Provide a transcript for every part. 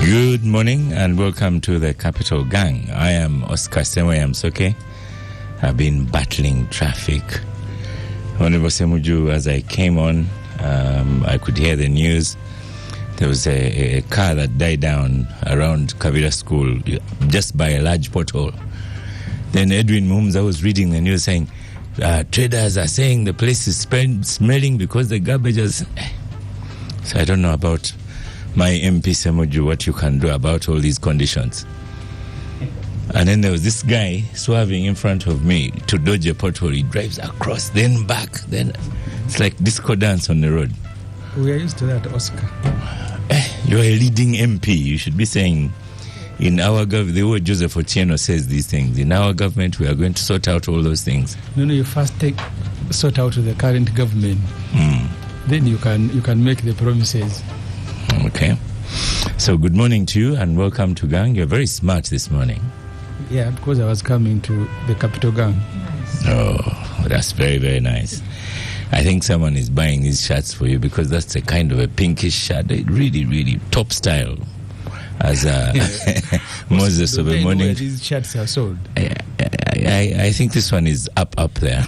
Good morning and welcome to the Capital Gang. I am Oscar Semoyamsoke. I've been battling traffic. Honorable Semuju, as I came on, I could hear the news. There was a car that died down around Kavira School just by a large pothole. Then Edwin Mumza was reading the news saying, traders are saying the place is smelling because the garbage is... So I don't know about my MP Semuju, what you can do about all these conditions. And then there was this guy swerving in front of me to dodge a pothole. He drives across, then back, then it's like disco dance on the road. We are used to that, Oscar. You're a leading MP. You should be saying, in our government, the way Joseph Otieno says these things, in our government, we are going to sort out all those things. No, you first sort out the current government. Then you can make the promises. Okay. So good morning to you and welcome to Gang. You're very smart this morning. Yeah, because I was coming to the Capital Gang. Oh, that's very, very nice. I think someone is buying these shirts for you because that's a kind of a pinkish shirt. Really, really top style. As Moses of the morning. Where these shirts are sold. I think this one is up there.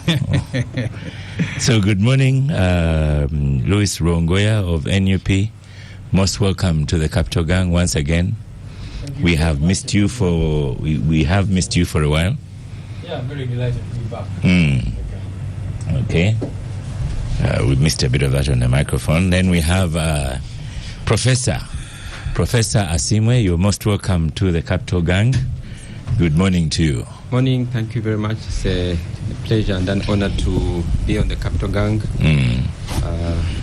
So good morning, Louis Rongoya of NUP. Most welcome to the Capital Gang once again. We have missed you for a while. Yeah, I'm very delighted to be back. Okay. We missed a bit of that on the microphone. Then we have Professor Asimwe. You're most welcome to the Capital Gang. Good morning to you. Morning. Thank you very much. It's a pleasure and an honor to be on the Capital Gang.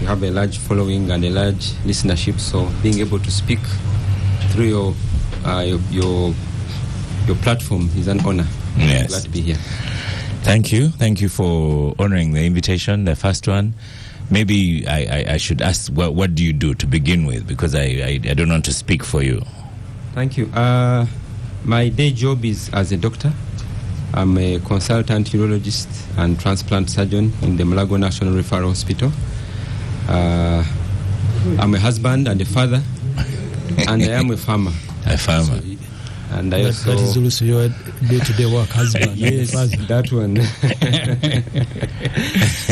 You have a large following and a large listenership, so being able to speak through your platform is an honor. Yes. Glad to be here. Thank you for honoring the invitation. The first one, maybe I should ask, what do you do to begin with? Because I don't want to speak for you. Thank you. My day job is as a doctor. I'm a consultant urologist and transplant surgeon in the Mulago National Referral Hospital. I'm a husband and a father, and I am a farmer. A farmer. And I also... That is also your day-to-day work, husband. Yes, that one.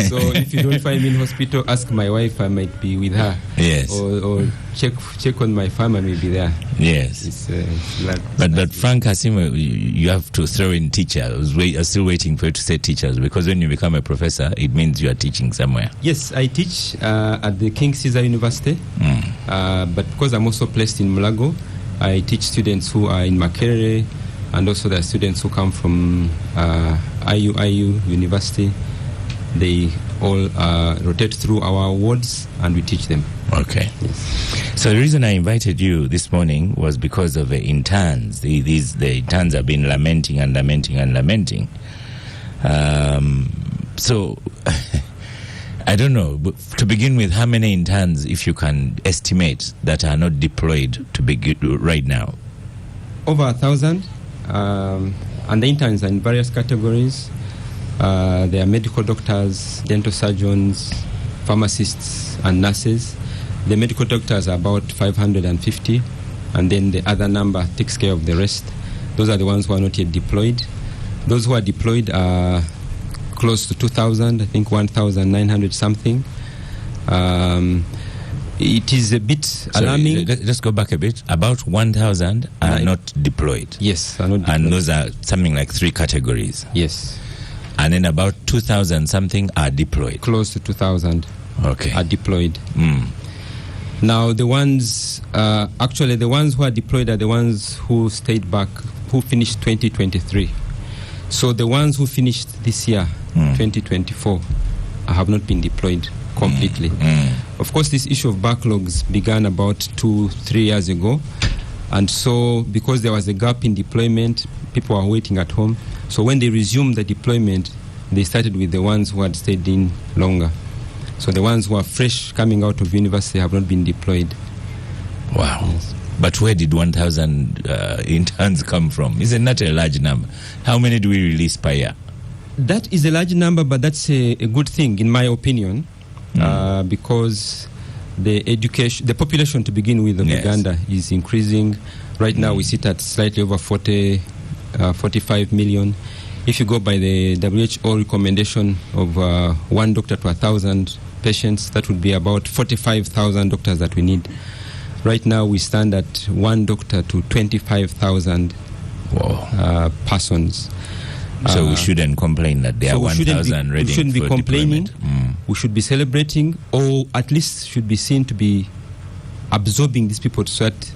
So if you don't find me in hospital, ask my wife. I might be with her. Yes. Or check on my farm. I may be there. Yes. But Frank Hasimo, you have to throw in teacher. I was still waiting for you to say teachers, because when you become a professor, it means you are teaching somewhere. Yes, I teach at the King Caesar University. But because I'm also placed in Mulago, I teach students who are in Makerere, and also the students who come from IU University. They all rotate through our wards, and we teach them. Okay. Yes. So the reason I invited you this morning was because of the interns. The interns have been lamenting. So I don't know, but to begin with, how many interns, if you can estimate, that are not deployed to begin right now? Over 1,000, and the interns are in various categories. They are medical doctors, dental surgeons, pharmacists, and nurses. The medical doctors are about 550, and then the other number takes care of the rest. Those are the ones who are not yet deployed. Those who are deployed are close to 2,000, I think 1,900 something. It is a bit alarming. Let's go back a bit. About 1,000 are not deployed. Yes, are not deployed. And those are something like 3 categories. Yes. And then about 2,000 something are deployed. Close to 2,000 are deployed. Now, the ones who are deployed are the ones who stayed back, who finished 2023. So the ones who finished this year, 2024, have not been deployed completely. Of course, this issue of backlogs began about 2-3 years ago. And so because there was a gap in deployment, people were waiting at home. So when they resumed the deployment, they started with the ones who had stayed in longer. So the ones who are fresh coming out of university have not been deployed. Wow. Yes. But where did 1,000 interns come from? Isn't that a large number? How many do we release per year? That is a large number, but that's a good thing, in my opinion, because the population to begin with of Uganda is increasing. Right now we sit at slightly over 45 million. If you go by the WHO recommendation of 1 doctor to 1,000 patients, that would be about 45,000 doctors that we need. Right now we stand at 1 doctor to 25,000 persons. So we shouldn't complain that there are 1,000 ready. We shouldn't be complaining. We should be celebrating, or at least should be seen to be absorbing these people, so that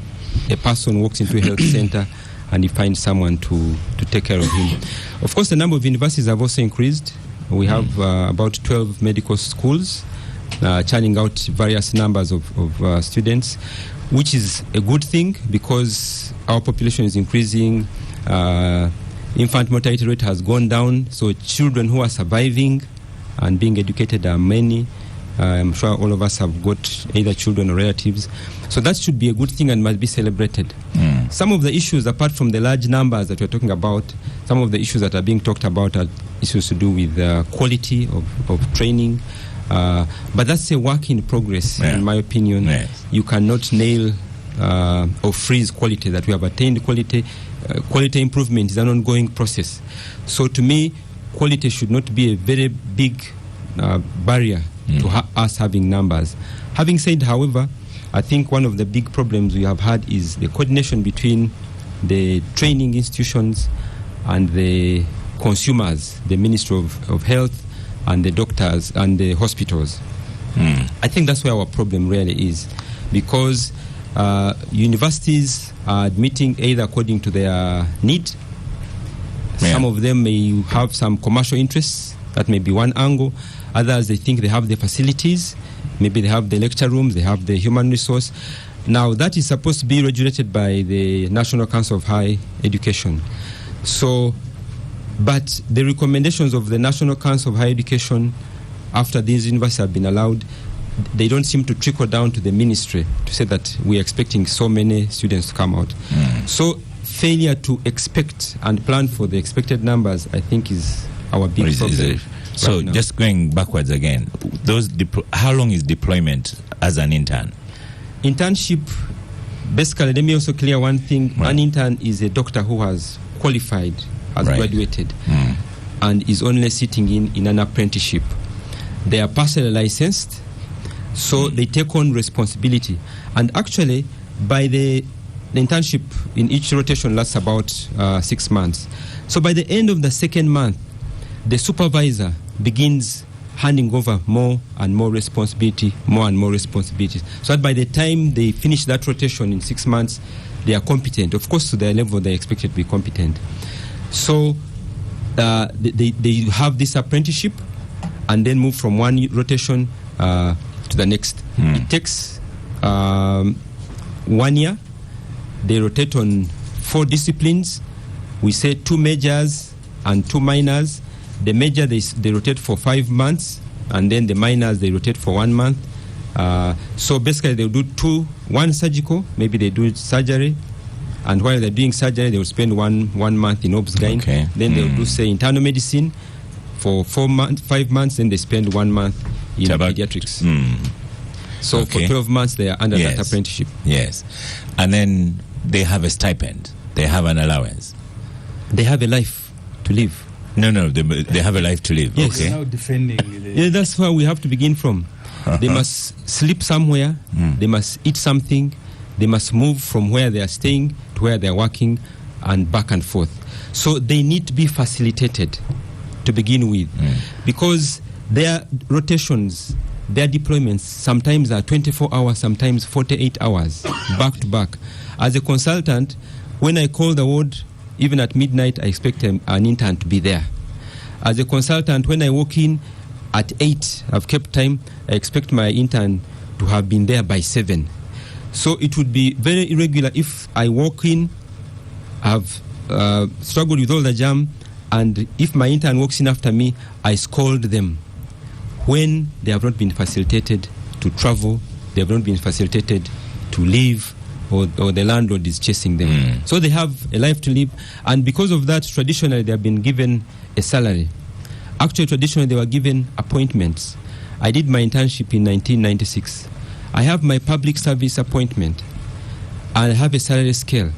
a person walks into a health center and he finds someone to take care of him. Of course, the number of universities have also increased. We have about 12 medical schools churning out various numbers of students, which is a good thing because our population is increasing. Infant mortality rate has gone down, so children who are surviving and being educated are many. I'm sure all of us have got either children or relatives. So that should be a good thing and must be celebrated. Some of the issues, apart from the large numbers that we're talking about, some of the issues that are being talked about are issues to do with quality of training. But that's a work in progress, in my opinion. You cannot nail or freeze quality that we have attained. Quality improvement is an ongoing process. So to me, quality should not be a very big barrier to us having numbers. Having said, however, I think one of the big problems we have had is the coordination between the training institutions and the consumers, the Ministry of Health and the doctors and the hospitals. I think that's where our problem really is, because universities are admitting either according to their need. Some of them may have some commercial interests. That may be one angle. Others, they think they have the facilities. Maybe they have the lecture rooms, they have the human resource. Now, that is supposed to be regulated by the National Council of Higher Education. So, but the recommendations of the National Council of Higher Education, after these universities have been allowed, they don't seem to trickle down to the ministry to say that we're expecting so many students to come out. So, failure to expect and plan for the expected numbers, I think, is our big problem. So right, just going backwards again, how long is deployment as an intern? Internship, basically, let me also clear one thing. An intern is a doctor who has qualified, has graduated, and is only sitting in an apprenticeship. They are partially licensed, so they take on responsibility. And actually, by the internship in each rotation lasts about 6 months. So by the end of the second month, the supervisor begins handing over more and more responsibility, so that by the time they finish that rotation in 6 months, they are competent. Of course, to their level, they're expected to be competent. So they have this apprenticeship and then move from one rotation to the next. It takes 1 year. They rotate on 4 disciplines. We say 2 majors and 2 minors. The major, they rotate for 5 months, and then the minors, they rotate for 1 month. So basically, they'll do 1 surgical, maybe they do surgery, and while they're doing surgery, they'll spend one month in obs-gyn. Then they'll do, say, internal medicine for 5 months, then they spend 1 month in pediatrics. So for 12 months, they are under that apprenticeship. Yes. And then they have a stipend. They have an allowance. They have a life to live. No, they have a life to live. Yes. Now defending that's where we have to begin from. They must sleep somewhere. They must eat something. They must move from where they are staying to where they are working and back and forth. So they need to be facilitated to begin with, because their rotations, their deployments sometimes are 24 hours, sometimes 48 hours, back to back. As a consultant, when I call the ward, even at midnight, I expect an intern to be there. As a consultant, when I walk in at 8, I've kept time, I expect my intern to have been there by 7. So it would be very irregular if I walk in, I've struggled with all the jam, and if my intern walks in after me, I scold them when they have not been facilitated to travel, they have not been facilitated to leave, or the landlord is chasing them. So they have a life to live, and because of that, traditionally they have been given a salary. Actually, traditionally they were given appointments. I did my internship in 1996, I have my public service appointment, and I have a salary scale,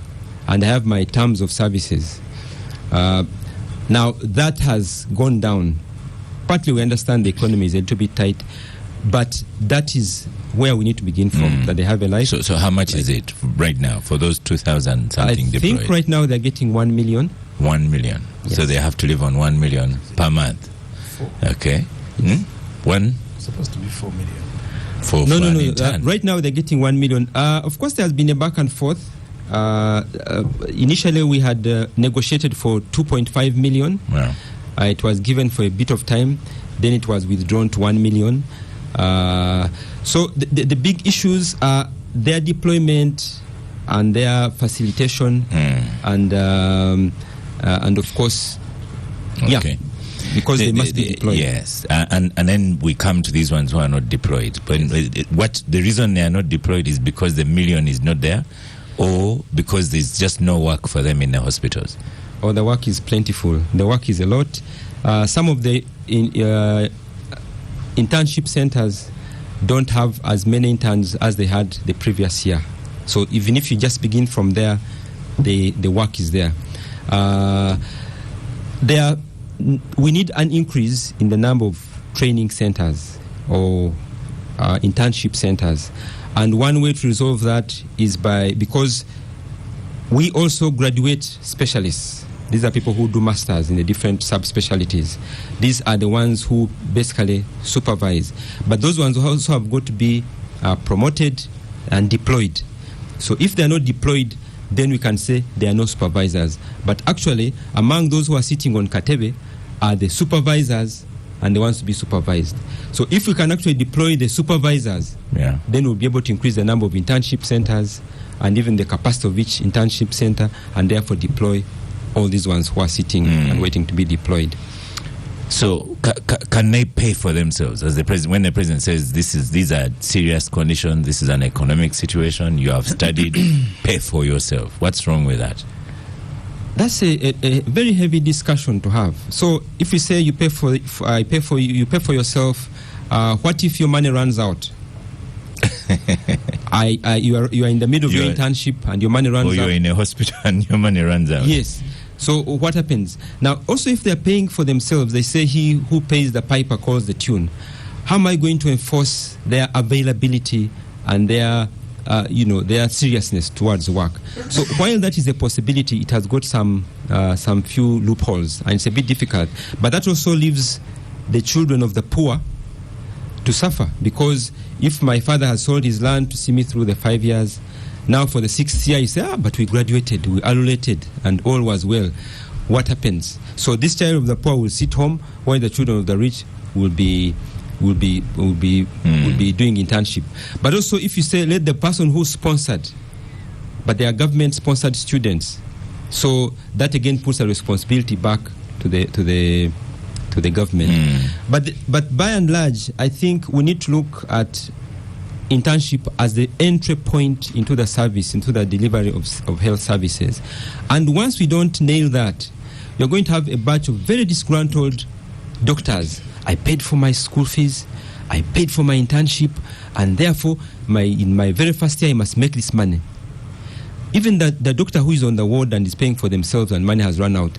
and I have my terms of services. Now, that has gone down. Partly we understand the economy is a little bit tight, but that is where we need to begin from, that they have a life. So how much is it right now for those 2,000 something deployed? I think right now they're getting 1 million. 1 million. Yes. So they have to live on 1 million per month. 4. Okay. One? It's supposed to be 4 million. No. Right now they're getting 1 million. Of course, there has been a back and forth. Initially, we had negotiated for 2.5 million. Wow. It was given for a bit of time. Then it was withdrawn to 1 million. So the big issues are their deployment and their facilitation, and of course, okay. Because they must be deployed. Yes, and then we come to these ones who are not deployed. But what the reason they are not deployed is because the million is not there, or because there's just no work for them in the hospitals. Or the work is plentiful. The work is a lot. Some of the internship centers don't have as many interns as they had the previous year. So even if you just begin from there, the work is there. We need an increase in the number of training centers or internship centers. And one way to resolve that is because we also graduate specialists. These are people who do masters in the different subspecialties. These are the ones who basically supervise. But those ones also have got to be promoted and deployed. So if they're not deployed, then we can say they are no supervisors. But actually, among those who are sitting on Katebe are the supervisors and the ones to be supervised. So if we can actually deploy the supervisors, then we'll be able to increase the number of internship centers and even the capacity of each internship center, and therefore deploy all these ones who are sitting and waiting to be deployed. So can they pay for themselves? As the president, when the president says these are serious conditions, this is an economic situation, you have studied, pay for yourself. What's wrong with that? That's a very heavy discussion to have. So if we say you pay for yourself, what if your money runs out? You are in the middle of your internship and your money runs out. Or you're in a hospital and your money runs out. Yes. So what happens? Now, also if they're paying for themselves, they say he who pays the piper calls the tune. How am I going to enforce their availability and their seriousness towards work? So while that is a possibility, it has got some few loopholes, and it's a bit difficult. But that also leaves the children of the poor to suffer, because if my father has sold his land to see me through the 5 years, now for the 6th year, you say, but we graduated, we allulated, and all was well. What happens? So this child of the poor will sit home, while the children of the rich will be doing internship. But also, if you say, let the person who sponsored, but they are government-sponsored students, so that again puts a responsibility back to the government. But by and large, I think we need to look at internship as the entry point into the service, into the delivery of health services. And once we don't nail that, you're going to have a batch of very disgruntled doctors. I paid for my school fees, I paid for my internship, and therefore, in my very first year, I must make this money. Even the doctor who is on the ward and is paying for themselves and money has run out,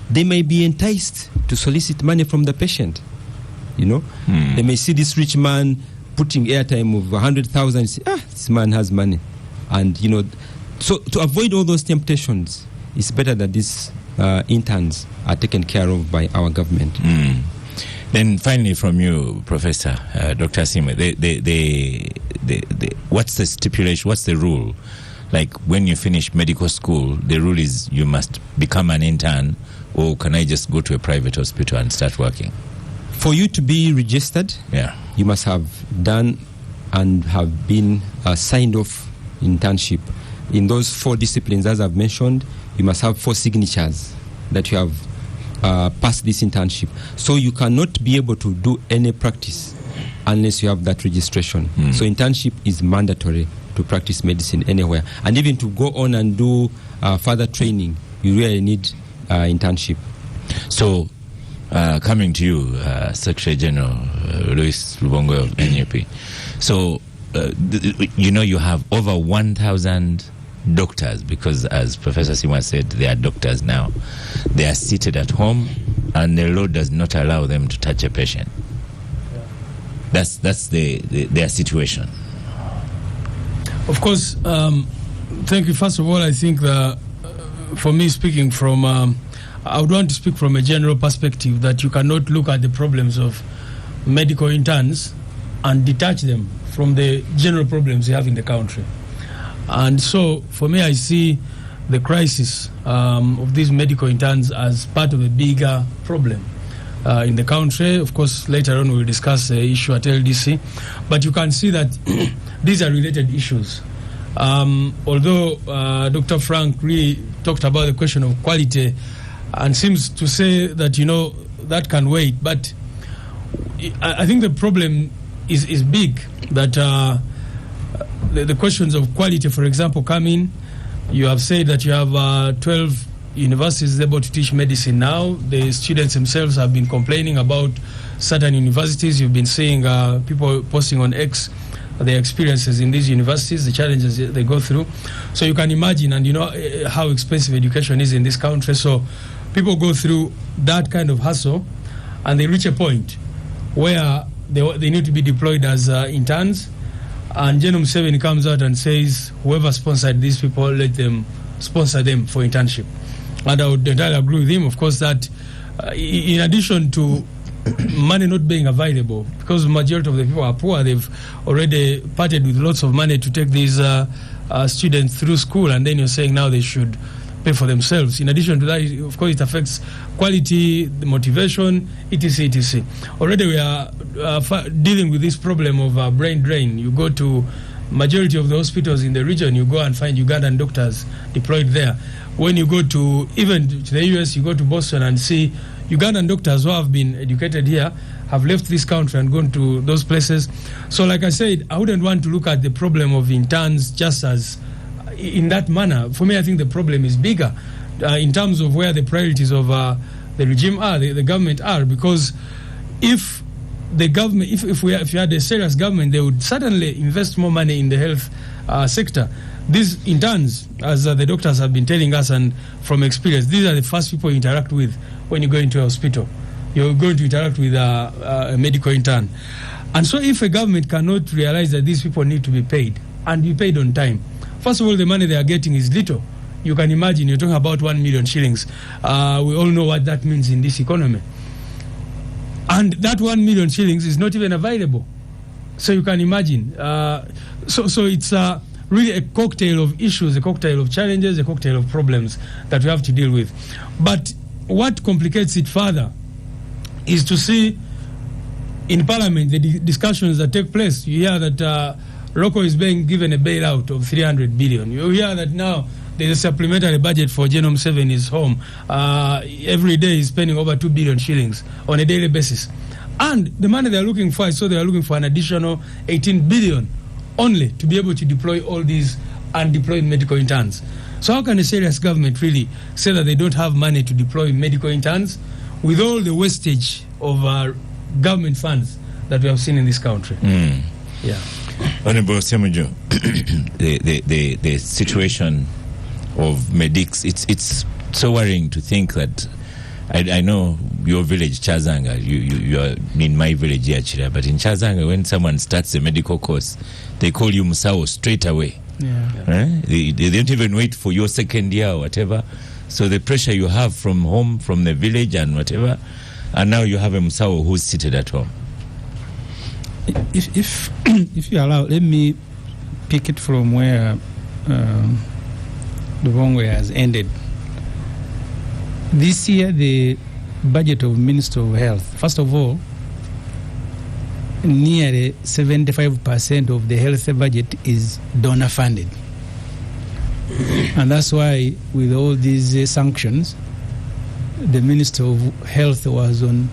they may be enticed to solicit money from the patient. They may see this rich man putting airtime of 100,000 and say, this man has money. And, so to avoid all those temptations, it's better that these interns are taken care of by our government. Then finally from you, Professor, Dr. Sime, what's the stipulation, what's the rule? Like when you finish medical school, the rule is you must become an intern, or can I just go to a private hospital and start working? For you to be registered, you must have done and have been signed off internship. In those 4 disciplines, as I've mentioned, you must have 4 signatures that you have passed this internship. So you cannot be able to do any practice unless you have that registration. So internship is mandatory to practice medicine anywhere. And even to go on and do further training, you really need internship. So coming to you, Secretary General Louis Lubongo of NUP. So you have over 1,000 doctors, because as Professor Simwa said, they are doctors now. They are seated at home, and the law does not allow them to touch a patient. That's their situation. Of course, thank you. First of all, I think that for me, speaking from, I would want to speak from a general perspective, that you cannot look at the problems of medical interns and detach them from the general problems we have in the country. And so, for me, I see the crisis of these medical interns as part of a bigger problem in the country. Of course, later on we'll discuss the issue at LDC, but you can see that these are related issues. Although Dr. Frank really talked about the question of quality and seems to say that, that can wait, but I think the problem is big, that the questions of quality, for example, come in. You have said that you have 12 universities able to teach medicine now. The students themselves have been complaining about certain universities. You've been seeing people posting on X their experiences in these universities, the challenges they go through. So you can imagine, and how expensive education is in this country. So people go through that kind of hassle, and they reach a point where they need to be deployed as interns. And Genome 7 comes out and says, whoever sponsored these people, let them sponsor them for internship. And I would entirely agree with him, of course, that in addition to money not being available, because the majority of the people are poor, they've already parted with lots of money to take these students through school, and then you're saying now they should pay for themselves. In addition to that, of course, it affects quality, the motivation, etc., etc. Already we are dealing with this problem of brain drain. You go to majority of the hospitals in the region, you go and find Ugandan doctors deployed there. When you go to, even to the US, you go to Boston and see Ugandan doctors who have been educated here have left this country and gone to those places. So like I said, I wouldn't want to look at the problem of interns just as in that manner. For me, I think the problem is bigger in terms of where the priorities of the regime are, the government are, because if the government, if we had a serious government, they would certainly invest more money in the health sector. These interns, as the doctors have been telling us, and from experience, these are the first people you interact with when you go into a hospital. You're going to interact with a medical intern. And so if a government cannot realize that these people need to be paid, and be paid on time, first of all, the money they are getting is little. You can imagine, you're talking about 1 million shillings. We all know what that means in this economy. And that 1 million shillings is not even available. So you can imagine. So it's really a cocktail of issues, a cocktail of challenges, a cocktail of problems that we have to deal with. But what complicates it further is to see in Parliament the discussions that take place. You hear that Rocco is being given a bailout of 300 billion. You hear that now there's a supplementary budget for Genome 7 is home. Every day is spending over 2 billion shillings on a daily basis. And the money they're looking for, so they're looking for an additional 18 billion only to be able to deploy all these undeployed medical interns. So how can a serious government really say that they don't have money to deploy medical interns with all the wastage of government funds that we have seen in this country? Yeah. Honorable Semujo, the situation of medics, it's so worrying to think that I know your village, Chazanga, you are in my village here, Chira, but in Chazanga, when someone starts a medical course, they call you Musao straight away. Yeah. They don't even wait for your second year or whatever. So the pressure you have from home, from the village and whatever, and now you have a Musao who's seated at home. If you allow, let me pick it from where the wrong way has ended. This year, the budget of Ministry of Health, first of all, nearly 75% of the health budget is donor funded. And that's why with all these sanctions, the Minister of Health was on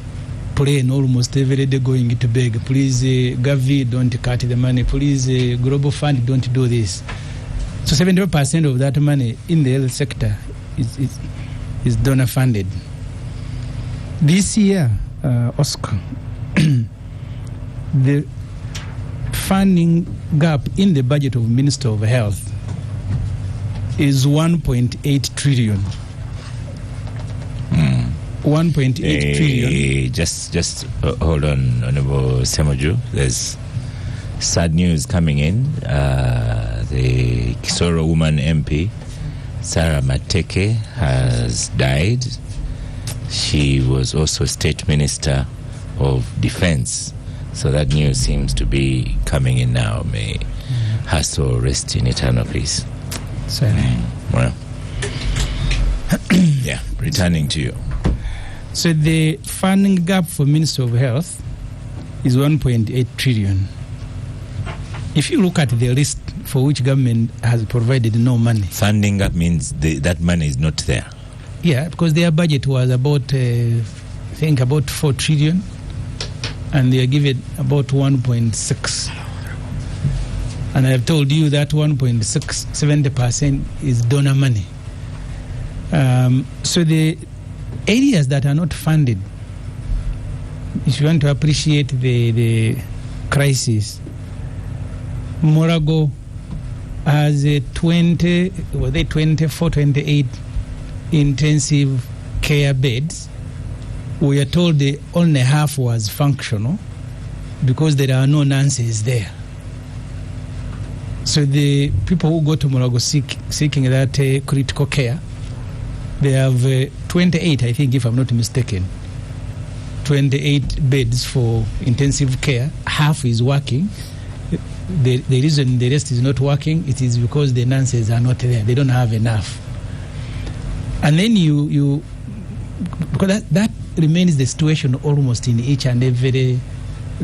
plane almost every day going to beg, please Gavi, don't cut the money, please Global Fund, don't do this. So 70% of that money in the health sector is donor funded. This year, Oscar, the funding gap in the budget of Minister of Health is 1.8 trillion. 1.8 trillion. Just hold on, Honorable Semoju. There's sad news coming in. The Kisoro woman MP, Sarah Mateke, has died. She was also State Minister of Defense. So that news seems to be coming in now. May her soul rest in eternal peace. Well, yeah, returning to you. So the funding gap for Minister of Health is 1.8 trillion. If you look at the list for which government has provided no money. Funding gap means that money is not there. Yeah, because their budget was about, I think, about 4 trillion, and they are given about 1.6. And I have told you that 1.6, 70% is donor money. So the areas that are not funded, if you want to appreciate the crisis, Morago has a 28 intensive care beds. We are told only half was functional because there are no nurses there. So the people who go to Morago seeking that critical care, they have 28, I think, if I'm not mistaken, 28 beds for intensive care. Half is working. The reason the rest is not working, it is because the nurses are not there. They don't have enough. And then because that remains the situation almost in each and every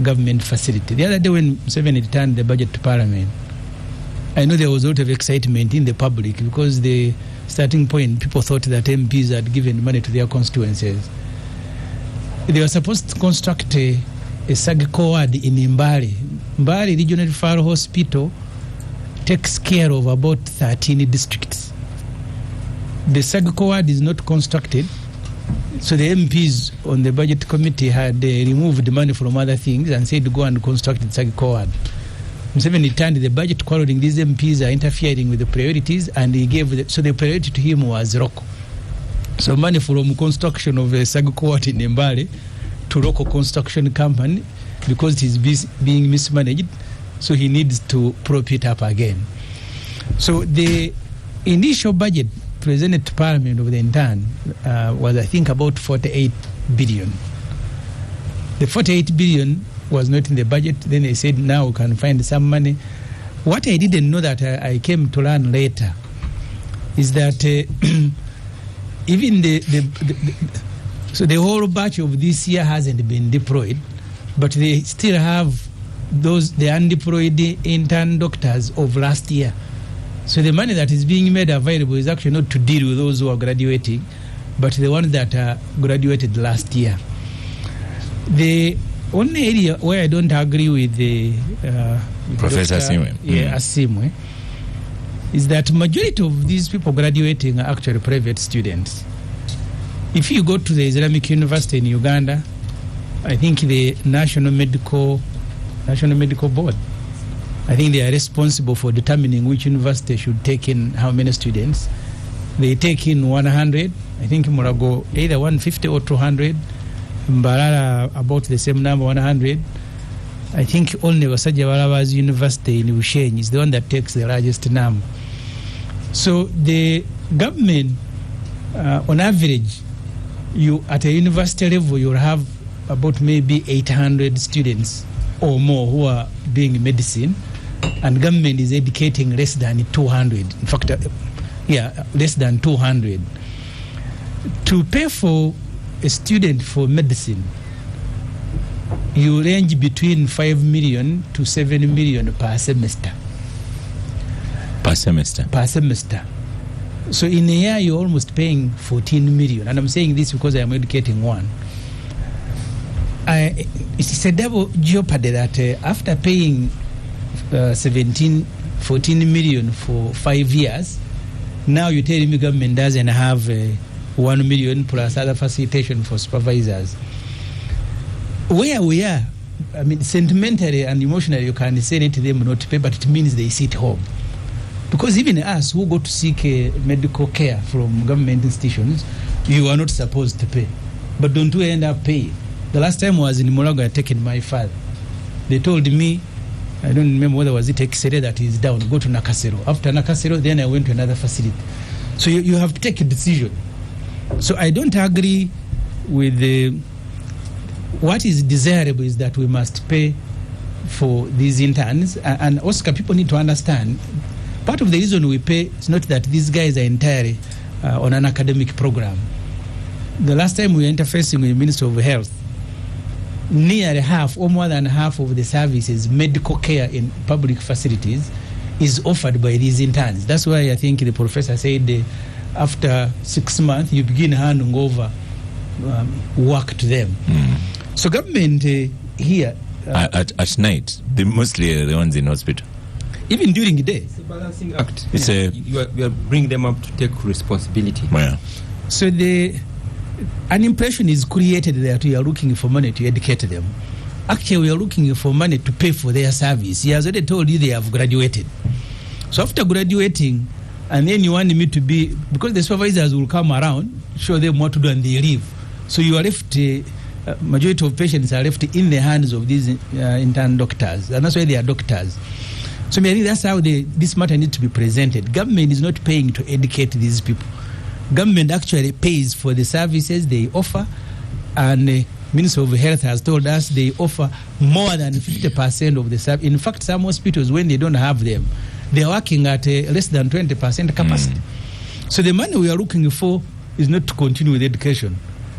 government facility. The other day when Museveni returned the budget to Parliament, I know there was a lot of excitement in the public because the starting point, people thought that MPs had given money to their constituencies. They were supposed to construct a surgical ward in Mbale. Mbale Regional Referral Hospital takes care of about 13 districts. The surgical ward is not constructed, so the MPs on the budget committee had removed the money from other things and said go and construct the surgical ward. Museveni turned the budget quarreling these MPs are interfering with the priorities, and he gave so the priority to him was local. So money from construction of a surgical ward in Mbale to local construction company, because it is being mismanaged, so he needs to prop it up again. So the initial budget presented to Parliament of the intern was, I think, about 48 billion. The 48 billion was not in the budget. Then they said, now we can find some money. What I didn't know that I came to learn later is that even so the whole batch of this year hasn't been deployed, but they still have the undeployed intern doctors of last year. So the money that is being made available is actually not to deal with those who are graduating, but the ones that graduated last year. The only area where I don't agree with Professor Asimwe, Asimwe, is that majority of these people graduating are actually private students. If you go to the Islamic University in Uganda, I think the National Medical Board, I think they are responsible for determining which university should take in how many students. They take in 100. I think Morago either 150 or 200. Mbarara about the same number, 100. I think only Wasajja Walaba's University in Ushenyi is the one that takes the largest number. So the government, on average, you at a university level, you'll have about maybe 800 students or more who are doing medicine, and government is educating less than 200. In fact, less than 200. To pay for a student for medicine, you range between 5 million to 7 million per semester. Per semester? Per semester. So in a year, you're almost paying 14 million. And I'm saying this because I'm educating one. It's a double jeopardy that after paying 14 million for 5 years, now you tell me government doesn't have 1 million plus other facilitation for supervisors. Where we are, I mean, sentimentally and emotionally, you can say to them not to pay, but it means they sit home. Because even us who go to seek medical care from government institutions, you are not supposed to pay. But don't we end up paying? The last time I was in Mulago, I taken my father. They told me, I don't remember whether was it X-ray that is down, go to Nakasero. After Nakasero, then I went to another facility. So you have to take a decision. So I don't agree with what is desirable is that we must pay for these interns. And Oscar, people need to understand, part of the reason we pay is not that these guys are entirely on an academic program. The last time we were interfacing with the Minister of Health, nearly half or more than half of the services, medical care in public facilities, is offered by these interns. That's why I think the professor said after 6 months, you begin handing over work to them. So government here... at night, they mostly are the ones in hospital. Even during the day. It's a balancing act. You are bringing them up to take responsibility. Yeah. So an impression is created that we are looking for money to educate them. Actually, we are looking for money to pay for their service. He has already told you they have graduated. So after graduating, and then you want me to be, because the supervisors will come around, show them what to do, and they leave. So you are left, majority of patients are left in the hands of these intern doctors, and that's why they are doctors. So I think that's how this matter needs to be presented. Government is not paying to educate these people. Government actually pays for the services they offer, and Minister of Health has told us they offer more than 50% of the service. In fact, some hospitals, when they don't have them, they are working at less than 20% capacity. So the money we are looking for is not to continue with education,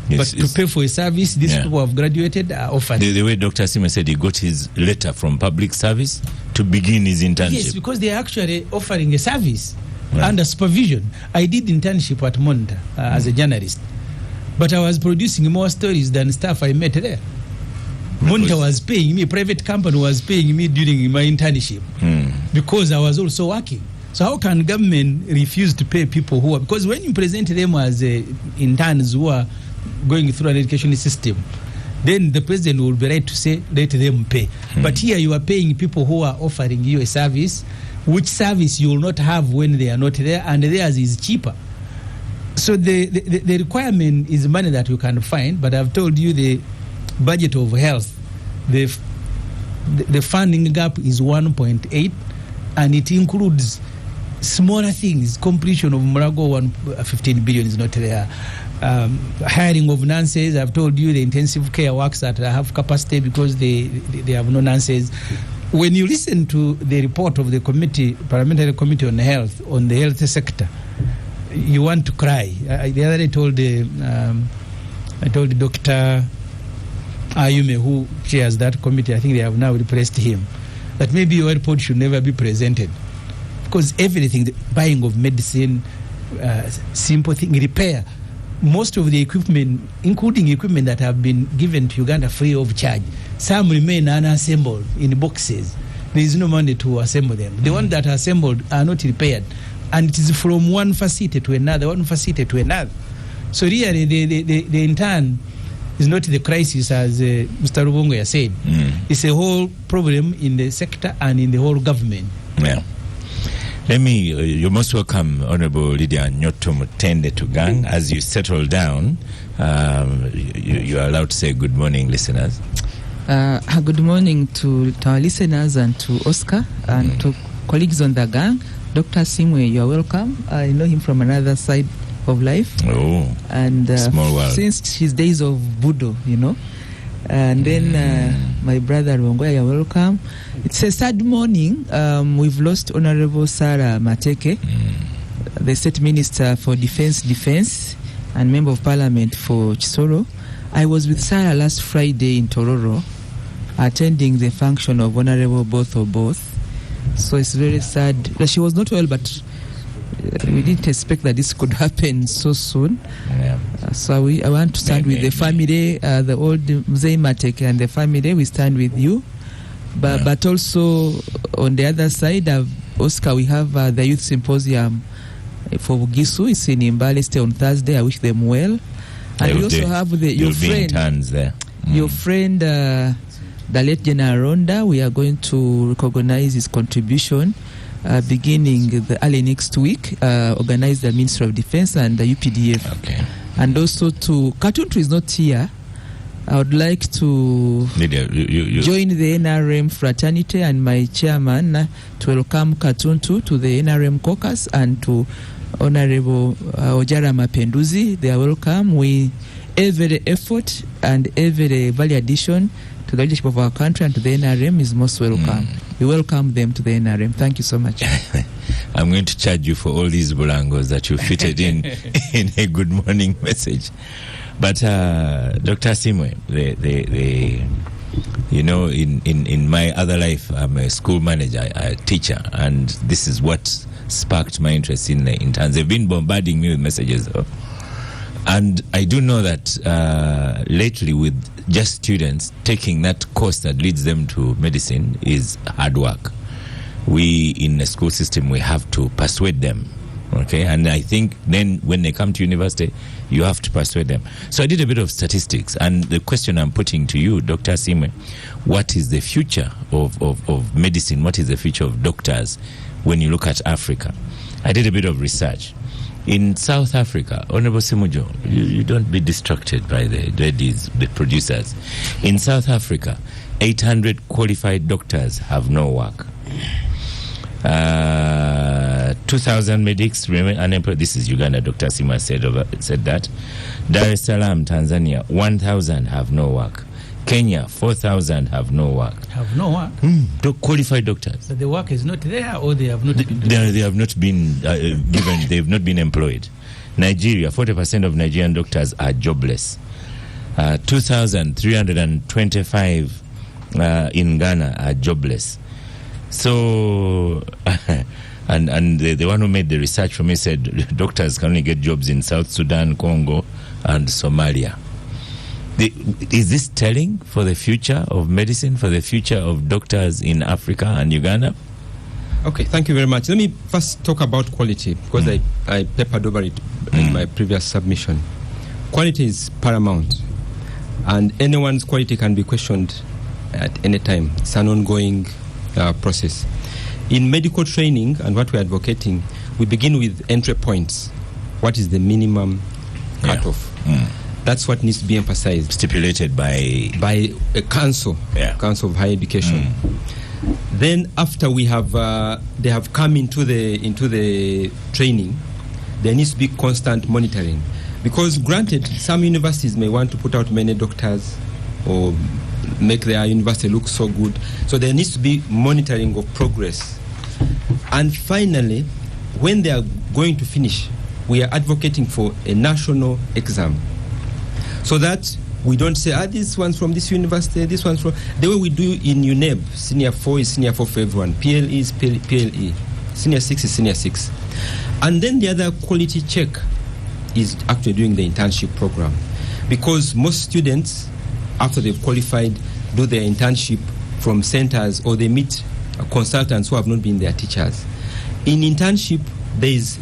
but to pay for a service these people who have graduated are offered. The way Dr. Sima said he got his letter from public service to begin his internship. Yes, because they are actually offering a service under supervision. I did internship at Monitor as a journalist, but I was producing more stories than staff I met there. Monitor was paying me, private company was paying me during my internship because I was also working. So how can government refuse to pay people who are, because when you present them as interns who are going through an education system, then the president will be right to say, let them pay. But here you are paying people who are offering you a service, which service you will not have when they are not there, and theirs is cheaper. So the requirement is money that you can find, but I've told you the budget of health, the funding gap is 1.8, and it includes smaller things. Completion of Murago 15 billion is not there. Hiring of nurses, I've told you the intensive care works that have capacity because they have no nurses. When you listen to the report of the parliamentary committee on health, on the health sector, you want to cry. The other day I told Dr. Ayume, who chairs that committee, I think they have now replaced him, that maybe your report should never be presented. Because everything, the buying of medicine, simple thing, repair, most of the equipment, including equipment that have been given to Uganda free of charge, some remain unassembled in boxes. There is no money to assemble them. The ones that are assembled are not repaired. And it is from one facility to another, one facility to another. So really, the intern is not the crisis, as Mr. Rubongo has said. It's a whole problem in the sector and in the whole government. Yeah. You're most welcome, Honorable Lydia Nyoto Mutende to Gang. As you settle down, you are allowed to say good morning, listeners. Good morning to our listeners and to Oscar and to colleagues on the Gang. Dr. Simwe, you are welcome. I know him from another side of life. Oh, and small world. Since his days of Budo, you know. And then my brother Rwongoya, you're welcome. It's a sad morning. We've lost Honorable Sarah Mateke, the State Minister for Defense and Member of Parliament for Chisoro. I was with Sarah last Friday in Tororo, attending the function of Honorable Both. So it's very sad. She was not well, but we didn't expect that this could happen so soon. Yeah. So I want to stand with the family, the old Mzee Mateke and the family. We stand with you. But also on the other side, Oscar, we have the youth symposium for Gisu. It's in Mbale State on Thursday. I wish them well. And we also have your friend. There. Your friend the late General Ronda. We are going to recognize his contribution beginning the early next week, organize the Ministry of Defense and the UPDF. Okay. And also to, Katuntu is not here. I would like to join the NRM fraternity and my chairman to welcome Katuntu to the NRM caucus, and to Honorable Ojara Mapenduzi. They are welcome. We every effort and every value addition to the leadership of our country and to the NRM is most welcome. We welcome them to the NRM. Thank you so much. I'm going to charge you for all these bulangos that you fitted in a good morning message. But Dr. Simwe, you know, in my other life, I'm a school manager, a teacher, and this is what sparked my interest in the interns. They've been bombarding me with messages, though. And I do know that lately, with just students taking that course that leads them to medicine is hard work. We in the school system, we have to persuade them. Okay, and I think then when they come to university, you have to persuade them. So I did a bit of statistics, and the question I'm putting to you, Dr. Simwe, what is the future of medicine? What is the future of doctors when you look at Africa? I did a bit of research. In South Africa, Honorable Simujo, you don't be distracted by the ladies, the producers. In South Africa, 800 qualified doctors have no work. 2,000 medics remain unemployed. This is Uganda. Dr. Sima said that. Dar es Salaam, Tanzania, 1,000 have no work. Kenya, 4,000 have no work. Have no work? Qualified doctors. So the work is not there, or they have not been they have not been given, they have not been employed. Nigeria, 40% of Nigerian doctors are jobless. 2,325 in Ghana are jobless. So, and the one who made the research for me said doctors can only get jobs in South Sudan, Congo, and Somalia. Is this telling for the future of medicine, for the future of doctors in Africa and Uganda? Okay, thank you very much. Let me first talk about quality, because I papered over it in my previous submission. Quality is paramount, and anyone's quality can be questioned at any time. It's an ongoing process. In medical training, and what we're advocating, we begin with entry points. What is the minimum cutoff? That's what needs to be emphasized. Stipulated by a council, Council of Higher Education. Then, after we have they have come into the training, there needs to be constant monitoring, because granted, some universities may want to put out many doctors or make their university look so good. So there needs to be monitoring of progress. And finally, when they are going to finish, we are advocating for a national exam, so that we don't say, this one's from this university, this one's from... The way we do in UNEB, Senior 4 is Senior 4 for everyone, PLE is PLE, Senior 6 is Senior 6. And then the other quality check is actually doing the internship program, because most students, after they've qualified, do their internship from centers, or they meet consultants who have not been their teachers. In internship, there is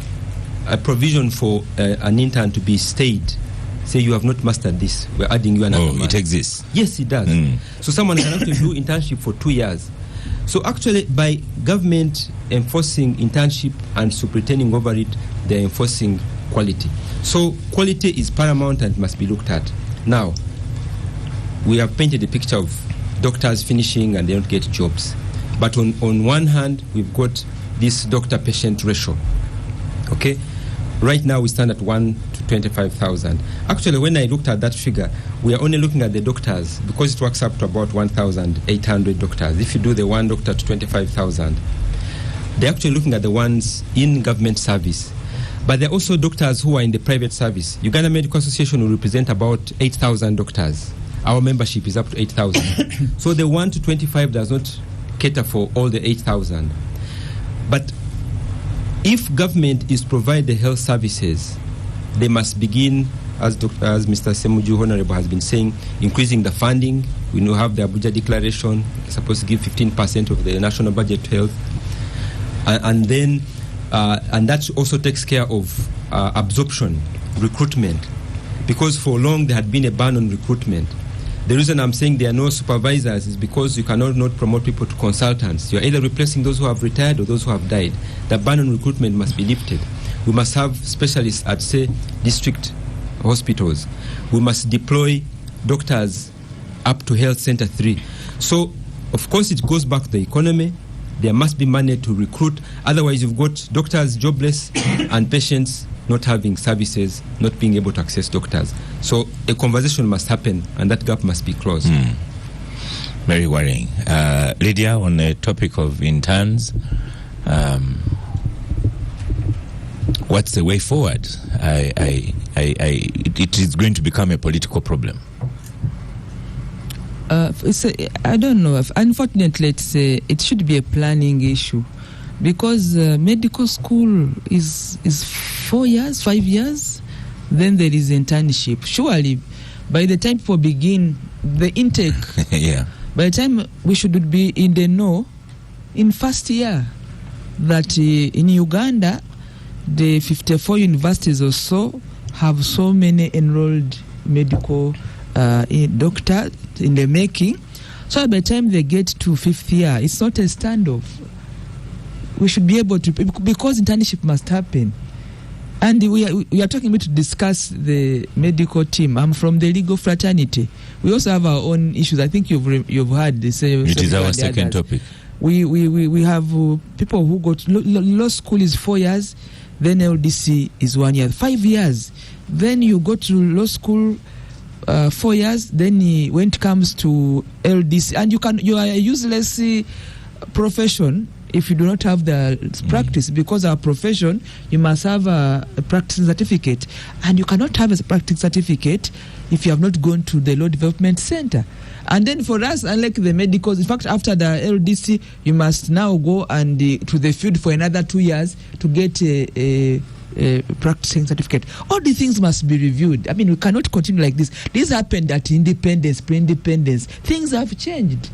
a provision for an intern to be stayed. Say you have not mastered this, we're adding you another month. It exists? Yes, it does. So someone can actually do internship for 2 years. So actually, by government enforcing internship and superintending over it, they're enforcing quality. So quality is paramount and must be looked at. Now, we have painted a picture of doctors finishing and they don't get jobs. But on one hand, we've got this doctor-patient ratio. Okay? Right now, we stand at 1 to 25,000. Actually, when I looked at that figure, we are only looking at the doctors, because it works up to about 1,800 doctors. If you do the one doctor to 25,000, they're actually looking at the ones in government service. But there are also doctors who are in the private service. Uganda Medical Association will represent about 8,000 doctors. Our membership is up to 8,000. So the 1 to 25 does not cater for all the 8,000. But if government is to provide the health services, they must begin, as Mr. Semuju Honorable has been saying, increasing the funding. We now have the Abuja Declaration, supposed to give 15% of the national budget to health. And then, and that also takes care of absorption, recruitment. Because for long there had been a ban on recruitment. The reason I'm saying there are no supervisors is because you cannot not promote people to consultants. You're either replacing those who have retired or those who have died. The ban on recruitment must be lifted. We must have specialists at, say, district hospitals. We must deploy doctors up to Health Center 3. So, of course, it goes back to the economy. There must be money to recruit. Otherwise, you've got doctors jobless and patients not having services, not being able to access doctors. So a conversation must happen, and that gap must be closed. Very worrying. Lydia, on the topic of interns, what's the way forward? It is going to become a political problem. I don't know. Unfortunately, it should be a planning issue, because medical school is 4 years, 5 years. Then there is internship. Surely, by the time people begin the intake, by the time we should be in the know in first year that in Uganda, the 54 universities or so have so many enrolled medical doctors in the making. So by the time they get to fifth year, it's not a standoff. We should be able to, because internship must happen. And we are talking about to discuss the medical team. I'm from the legal fraternity. We also have our own issues. I think you've heard this. It is our second topic. We have people who go to law school is 4 years, then LDC is 1 year, 5 years. Then you go to law school 4 years. Then when it comes to LDC, and you are a useless profession if you do not have the practice, because our profession, you must have a practice certificate, and you cannot have a practice certificate if you have not gone to the law development center. And then for us, unlike the medicals, in fact, after the LDC, you must now go and to the field for another 2 years to get a practicing certificate. All these things must be reviewed. I mean, we cannot continue like this. This happened at independence, pre-independence. Things have changed.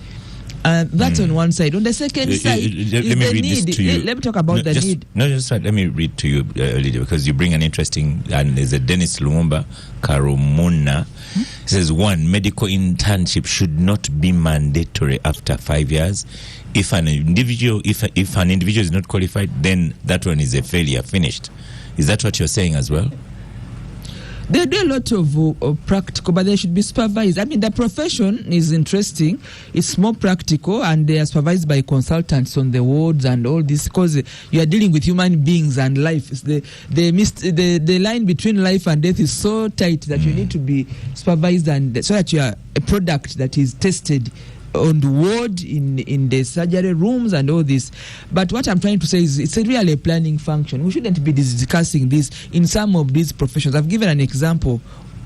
That's on one side. On the second side, let me read need. This to you. Let me talk about the need. No, just let me read to you, Lydia, because you bring an interesting, and there's a Dennis Lumumba Karumuna. It says, 1, medical internship should not be mandatory after 5 years. If an individual is not qualified, then that one is a failure, finished. Is that what you're saying as well? They do a lot of practical, but they should be supervised. I mean, the profession is interesting. It's more practical, and they are supervised by consultants on the wards and all this, because you are dealing with human beings and life. The line between life and death is so tight that you need to be supervised, and so that you are a product that is tested on the ward, in the surgery rooms and all this. But what I'm trying to say is it's really a planning function. We shouldn't be discussing this in some of these professions. I've given an example,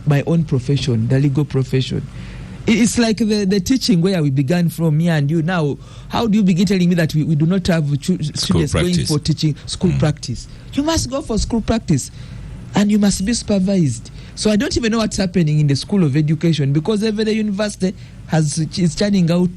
my own profession, the legal profession. It's like the teaching where we began from, me and you. Now, how do you begin telling me that we do not have students going for teaching school practice? You must go for school practice, and you must be supervised. So I don't even know what's happening in the School of Education, because every university is churning out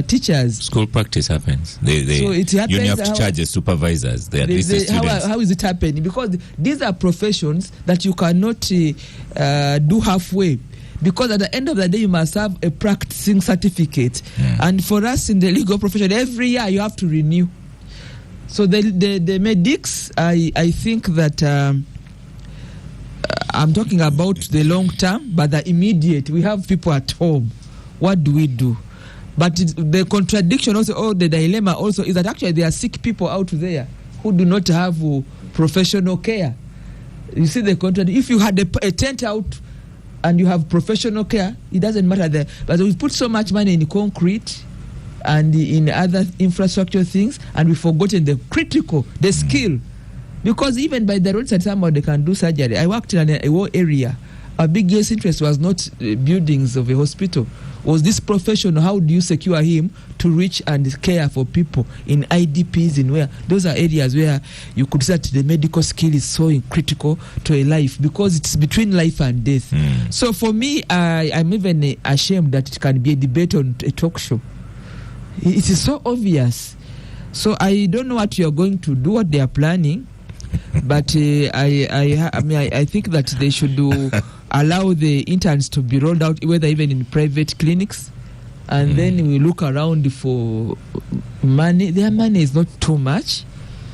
teachers. School practice happens. So it happens. You only have to charge as supervisors. They students. How is it happening? Because these are professions that you cannot do halfway. Because at the end of the day, you must have a practicing certificate. And for us in the legal profession, every year you have to renew. So the medics, I think that... I'm talking about the long term, but the immediate. We have people at home. What do we do? But the contradiction also, or the dilemma also, is that actually there are sick people out there who do not have professional care. You see the contradiction. If you had a tent out and you have professional care, it doesn't matter there. But we put so much money in concrete and in other infrastructure things, and we've forgotten the critical, the skill. Because even by the roadside, somebody can do surgery. I worked in a war area. Our biggest interest was not buildings of a hospital. Was this professional? How do you secure him to reach and care for people in IDPs, in where? Those are areas where you could say that the medical skill is so critical to a life, because it's between life and death. So for me, I'm even ashamed that it can be a debate on a talk show. It is so obvious. So I don't know what you're going to do, what they are planning. But I think that they should allow the interns to be rolled out, whether even in private clinics, and then we look around for money. Their money is not too much.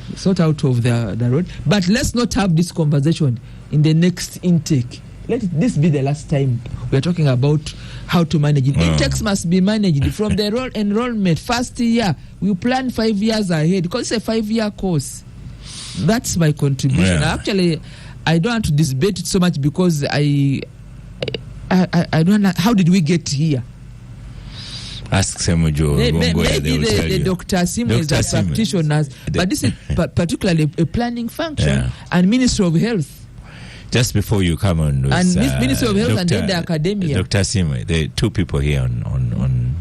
It's not out of the road. But let's not have this conversation in the next intake. Let this be the last time we're talking about how to manage it. Intakes must be managed from the enrollment. First year, we plan 5 years ahead because it's a 5-year course. That's my contribution. Yeah. Actually, I don't want to debate it so much because I don't know. How did we get here? Ask Semujo. Maybe the Dr. Simu is a practitioner, but this is particularly a planning function and Ministry of Health. Just before you come on, and Ministry of Health and then the academia. Dr. Simu, the two people here on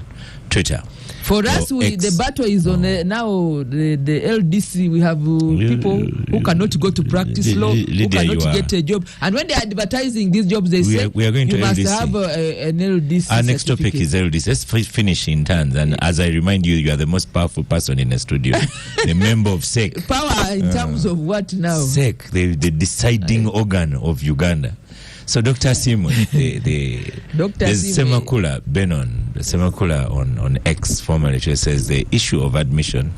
Twitter. For us, the battle is on now the LDC. We have people who cannot go to practice law, who cannot get a job. And when they are advertising these jobs, they say we are going you to must LDC. have an LDC. Our next topic is LDC. Let's finish in turns. And as I remind you, you are the most powerful person in the studio, the member of SEC. Power in terms of what now? SEC, the deciding organ of Uganda. So Dr. Simu, there's Semakula Benon, Semakula on X formerly, she says the issue of admission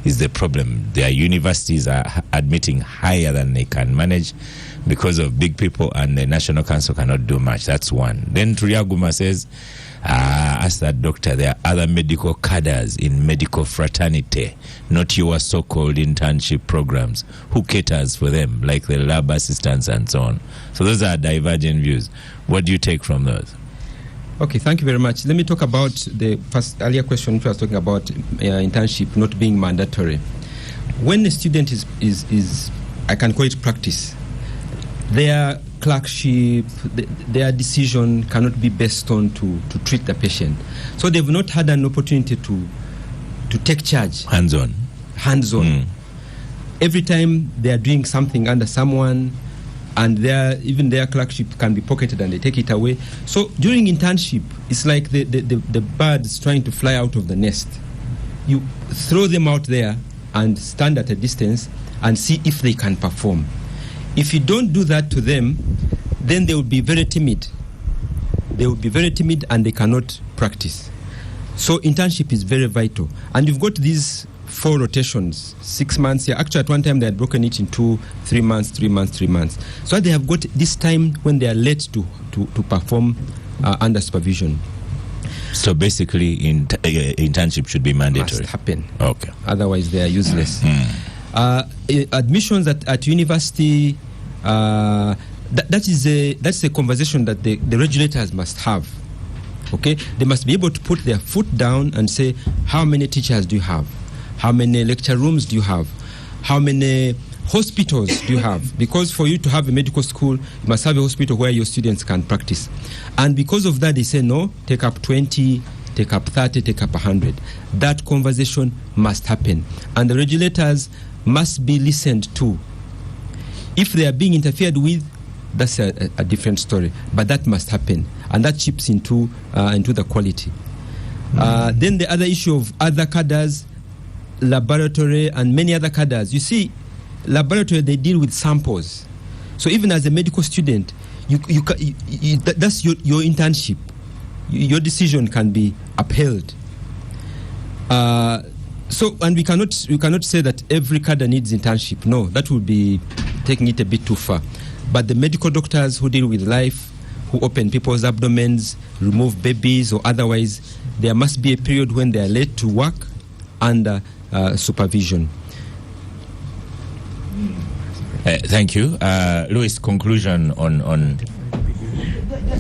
is the problem. Their universities are admitting higher than they can manage because of big people, and the National Council cannot do much. That's one. Then Triaguma says, ask that doctor, there are other medical cadres in medical fraternity, not your so-called internship programs. Who caters for them, like the lab assistants and so on? So those are divergent views. What do you take from those? Okay, thank you very much. Let me talk about the first earlier question, which was talking about internship not being mandatory. When a student is I can call it practice, their clerkship, their decision cannot be based on to treat the patient. So they've not had an opportunity to take charge. Hands-on. Every time they are doing something under someone, and even their clerkship can be pocketed and they take it away. So during internship, it's like the birds trying to fly out of the nest. You throw them out there and stand at a distance and see if they can perform. If you don't do that to them, then they will be very timid. They will be very timid and they cannot practice. So internship is very vital. And you've got these 4 rotations, 6 months here. Actually, at one time they had broken it into 3 months, 3 months, 3 months. So they have got this time when they are late to perform under supervision. So basically, internship should be mandatory. Must happen. Okay. Otherwise, they are useless. Admissions at university, that's a conversation that the regulators must have. Okay, they must be able to put their foot down and say, how many teachers do you have? How many lecture rooms do you have? How many hospitals do you have? Because for you to have a medical school, you must have a hospital where your students can practice. And because of that, they say, no, take up 20, take up 30, take up 100. That conversation must happen. And the regulators must be listened to. If they are being interfered with, that's a different story. But that must happen. And that chips into the quality. Then the other issue of other cadres, laboratory and many other cadres. You see, laboratory, they deal with samples. So even as a medical student, that's your internship. Your decision can be upheld. And we cannot say that every cadre needs internship. No, that would be taking it a bit too far. But the medical doctors who deal with life, who open people's abdomens, remove babies or otherwise, there must be a period when they are late to work under supervision. Thank you. Louis, conclusion on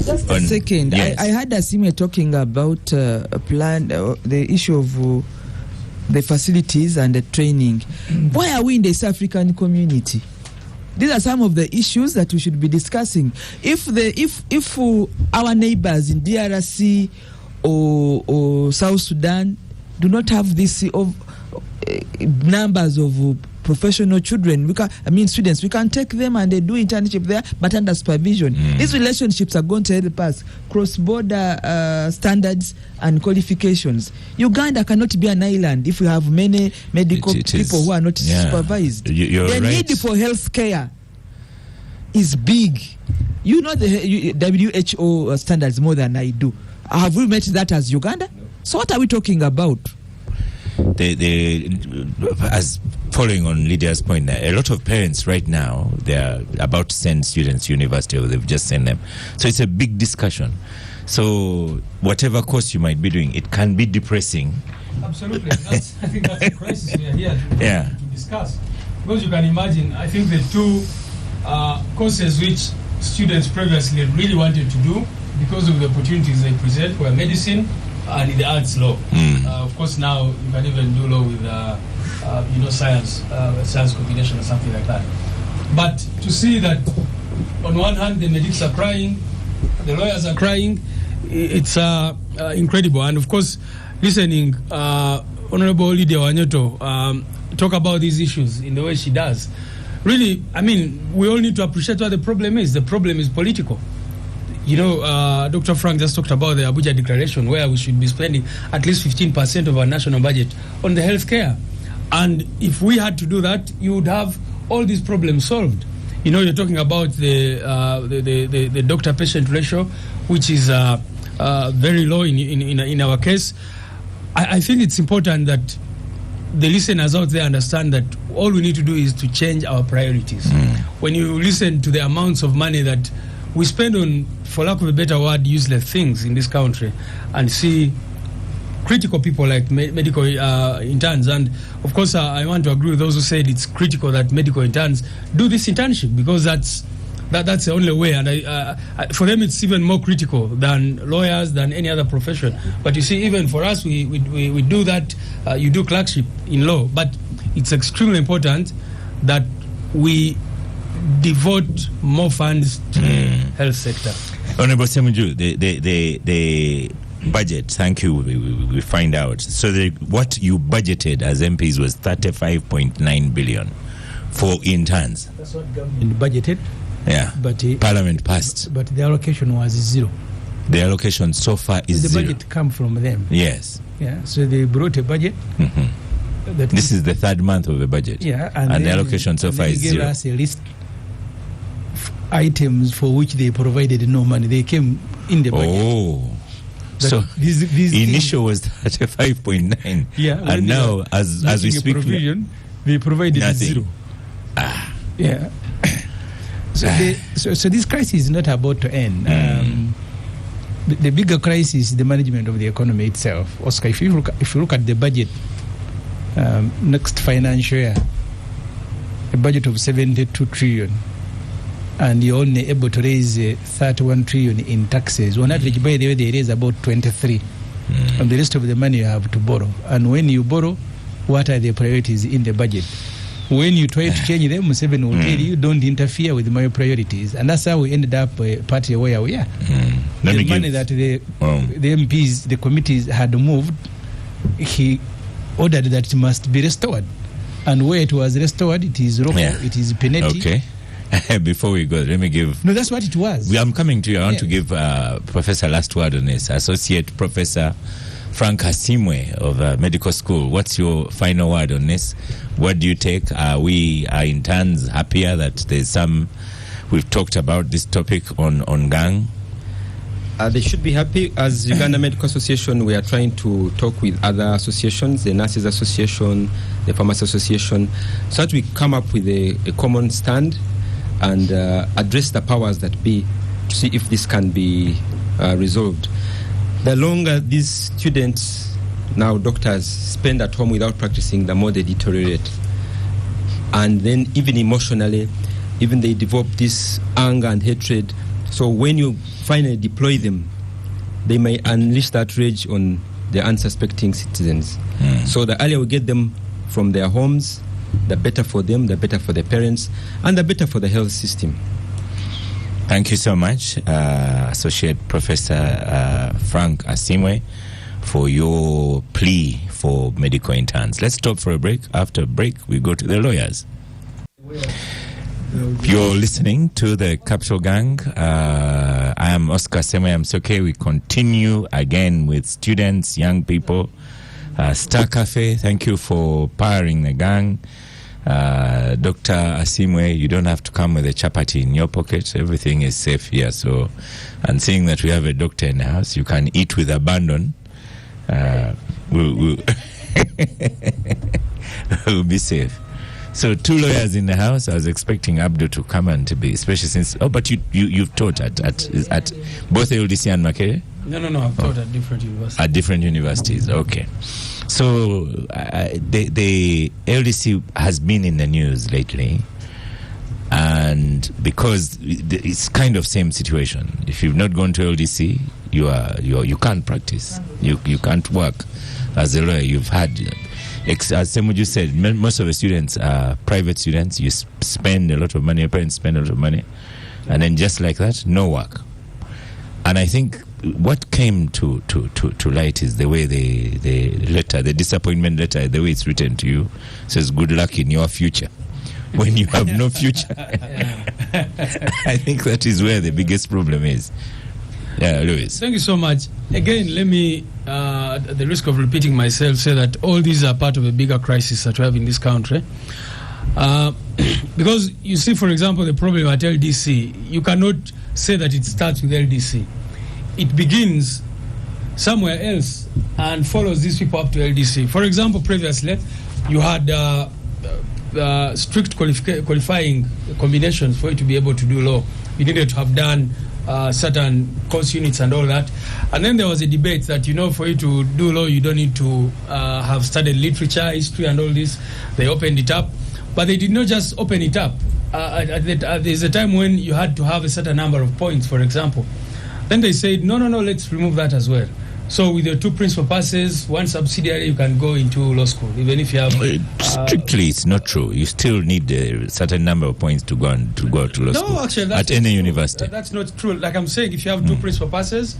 just a second. Yes. I heard Asime talking about the issue of the facilities and the training. Why are we in the East African community? These are some of the issues that we should be discussing. If our neighbors in DRC or South Sudan do not have this numbers of professional children, students, we can take them and they do internship there, but under supervision. These relationships are going to help us cross-border standards and qualifications. Uganda cannot be an island if we have many medical people who are not supervised. You're the right. need for health care is big. You know the WHO standards more than I do. Have we met that as Uganda? No. So what are we talking about? As following on Lydia's point, a lot of parents right now, they're about to send students to university, or they've just sent them. So it's a big discussion. So whatever course you might be doing, it can be depressing. Absolutely. I think that's a crisis we are here to discuss. Because you can imagine, I think the two courses which students previously really wanted to do because of the opportunities they present were medicine and the arts law. Of course, now you can even do law with science combination or something like that. But to see that on one hand the medics are crying, the lawyers are crying, it's incredible. And of course, listening Honorable Lydia Wanyoto talk about these issues in the way she does, really, I mean, we all need to appreciate what the problem is. The problem is political. You know, Dr. Frank just talked about the Abuja Declaration, where we should be spending at least 15% of our national budget on the healthcare. And if we had to do that, you would have all these problems solved. You know, you're talking about the doctor-patient ratio, which is very low in our case. I think it's important that the listeners out there understand that all we need to do is to change our priorities. When you listen to the amounts of money that we spend on, for lack of a better word, useless things in this country, and see critical people like medical interns, and of course I want to agree with those who said it's critical that medical interns do this internship, because that's the only way, and for them it's even more critical than lawyers, than any other profession. But you see, even for us, we do that. You do clerkship in law, but it's extremely important that we devote more funds to the health sector. Honorable Semuju, the budget, thank you, we find out. So what you budgeted as MPs was 35.9 billion for interns. That's what government budgeted. Yeah, but Parliament passed. But the allocation was zero. The allocation so far is the zero. The budget come from them. Yes. Yeah, so they brought a budget. This is the third month of the budget. Yeah, and the allocation so far is zero. They gave us a list of items for which they provided no money. They came in the budget. Oh. So these initial was 35.9. Yeah, and now as we speak, provision, they provided nothing. Zero. Yeah. So this crisis is not about to end. The bigger crisis is the management of the economy itself. Oscar, if you look at the budget, next financial year, a budget of 72 trillion, and you're only able to raise 31 trillion in taxes. On average, by the way, they raise about 23. And the rest of the money you have to borrow. And when you borrow, what are the priorities in the budget? When you try to change them, Museveni will tell you, don't interfere with my priorities. And that's how we ended up a party where we are. The money that the MPs, the committees had moved, he ordered that it must be restored. And where it was restored, it is local, it is penalty. Okay. Before we go, let me give... No, that's what it was. I'm coming to you. I want to give Professor last word on this. Associate Professor Frank Asimwe of Medical School. What's your final word on this? What do you take? Are interns happier that there's some... We've talked about this topic on gang. They should be happy. As Uganda Medical Association, we are trying to talk with other associations, the Nurses Association, the Pharmacy Association, so that we come up with a common stand and address the powers that be to see if this can be resolved. The longer these students, now doctors, spend at home without practicing, the more they deteriorate. And then even emotionally, even they develop this anger and hatred. So when you finally deploy them, they may unleash that rage on the unsuspecting citizens. So the earlier we get them from their homes, the better for them, the better for their parents, and the better for the health system. Thank you so much, Associate Professor Frank Asimwe, for your plea for medical interns. Let's stop for a break. After a break, we go to the lawyers. You're listening to the Capital Gang. I am Oscar Semoyamsoke. We continue again with students, young people. Star Cafe, thank you for powering the gang. Dr. Asimwe, you don't have to come with a chapati in your pocket. Everything is safe here. So, and seeing that we have a doctor in the house, you can eat with abandon. We'll be safe. So 2 lawyers in the house. I was expecting Abdul to come and to be, especially since. Oh, but you've taught at both LDC and Makerere? No. I've taught at different universities. At different universities. Okay. So the LDC has been in the news lately, and because it's kind of same situation. If you've not gone to LDC, you can't practice. You can't work as a lawyer. You've had, as Semuju said, most of the students are private students. You spend a lot of money. Your parents spend a lot of money, and then just like that, no work. And I think what came to light is the way the letter, the disappointment letter, the way it's written to you, says good luck in your future. When you have no future, I think that is where the biggest problem is. Yeah, Louis. Thank you so much. Again, let me, at the risk of repeating myself, say that all these are part of a bigger crisis that we have in this country. Because you see, for example, the problem at LDC, you cannot say that it starts with LDC. It begins somewhere else and follows these people up to LDC. For example, previously, you had strict qualifying combinations for you to be able to do law. You needed to have done certain course units and all that. And then there was a debate that, for you to do law, you don't need to have studied literature, history, and all this. They opened it up. But they did not just open it up. There's a time when you had to have a certain number of points, for example. Then they said, no, let's remove that as well. So with your 2 principal passes, 1 subsidiary, you can go into law school, even if you have... Strictly, it's not true. You still need a certain number of points to go to law school. No, actually, at any university. That's not true. Like I'm saying, if you have 2 principal passes,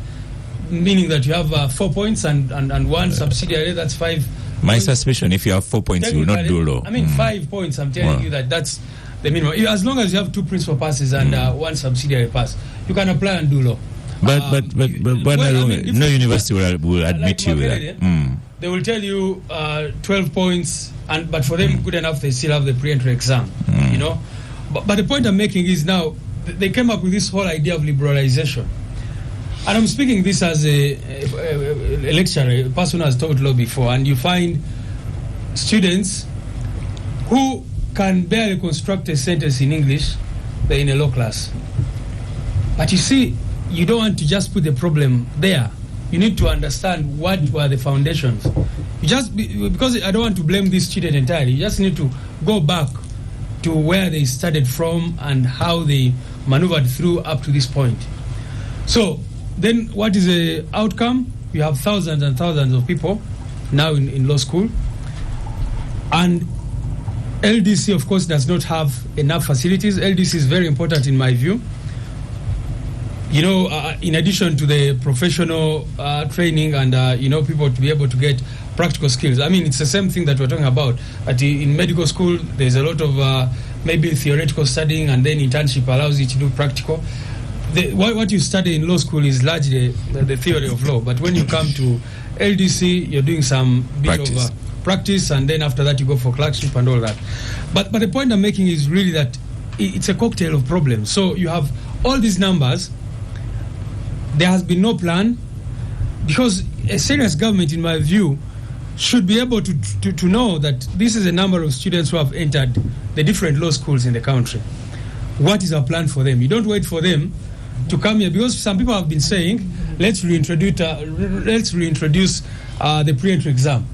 meaning that you have 4 points and 1 subsidiary, that's 5. My suspicion, if you have 4 points, you will not do law. 5 points, I'm telling you that's the minimum. As long as you have 2 principal passes and 1 subsidiary pass, you can apply and do law. But no university will admit you with that. They will tell you 12 points, but for them, good enough, they still have the pre-entry exam, But the point I'm making is now, they came up with this whole idea of liberalization. And I'm speaking this as a lecturer, a person who has taught law before, and you find students who can barely construct a sentence in English, they're in a law class. But you see, you don't want to just put the problem there. You need to understand what were the foundations. Because I don't want to blame this student entirely, you just need to go back to where they started from and how they maneuvered through up to this point. So, then what is the outcome? You have thousands and thousands of people now in law school. And LDC, of course, does not have enough facilities. LDC is very important in my view. In addition to the professional training and, people to be able to get practical skills. I mean, it's the same thing that we're talking about. In medical school, there's a lot of maybe theoretical studying, and then internship allows you to do practical. What you study in law school is largely the theory of law, but when you come to LDC, you're doing some bit of practice, and then after that you go for clerkship and all that. But the point I'm making is really that it's a cocktail of problems. So you have all these numbers. There has been no plan, because a serious government, in my view, should be able to know that this is a number of students who have entered the different law schools in the country. What is our plan for them? You don't wait for them to come here, because some people have been saying, let's reintroduce the pre-entry exam.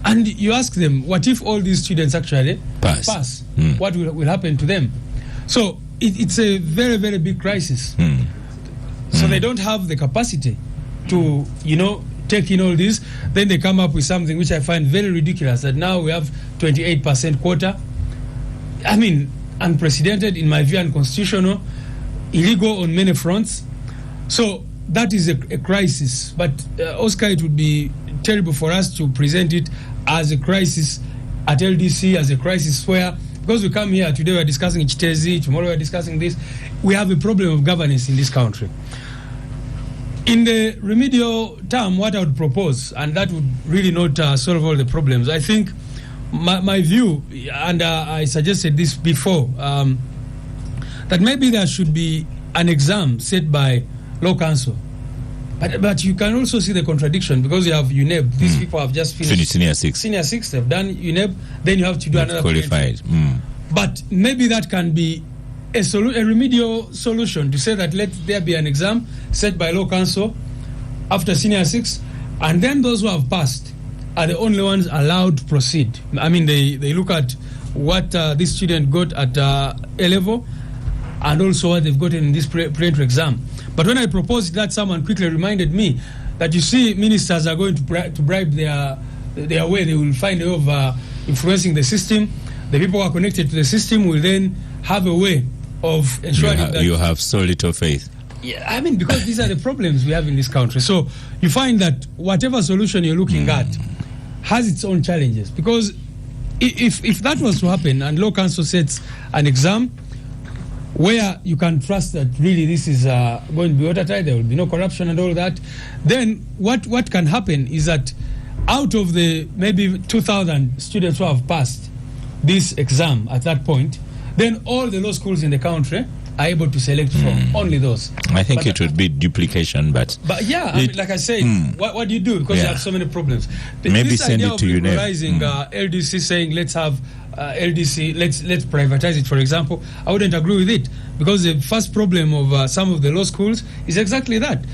And you ask them, what if all these students actually pass? What will happen to them? So it's a very, very big crisis. So they don't have the capacity to, take in all this. Then they come up with something which I find very ridiculous, that now we have 28% quota. I mean, unprecedented in my view, unconstitutional, illegal on many fronts. So that is a crisis. But Oscar, it would be terrible for us to present it as a crisis at LDC, as a crisis where, because we come here today, we're discussing Chitezi, tomorrow we're discussing this, we have a problem of governance in this country. In the remedial term, what I would propose, and that would really not solve all the problems, I think my view, and I suggested this before, that maybe there should be an exam set by law council. But you can also see the contradiction, because you have UNEB. These people have just finished senior 6. Senior 6, they've done UNEB, then you have to do another qualified. But maybe that can be a remedial solution, to say that let there be an exam set by law council after senior 6, and then those who have passed are the only ones allowed to proceed. I mean, they look at what this student got at A level, and also what they've gotten in this pre-entry exam. But when I proposed that, someone quickly reminded me that, you see, ministers are going to bribe their way. They will find a way of influencing the system. The people who are connected to the system will then have a way of ensuring that you have so little faith. Yeah, I mean, because these are the problems we have in this country. So you find that whatever solution you're looking at has its own challenges. Because if that was to happen, and law council sets an exam where you can trust that really this is going to be watertight, there will be no corruption and all that, then what can happen is that out of the maybe 2,000 students who have passed this exam at that point, then all the law schools in the country are able to select from only those. I think it would be duplication, but yeah, I mean, like I said, what do you do? Because you have so many problems. Maybe this send idea it to of you liberalizing LDC, saying let's have LDC, let's privatize it, for example, I wouldn't agree with it, because the first problem of some of the law schools is exactly that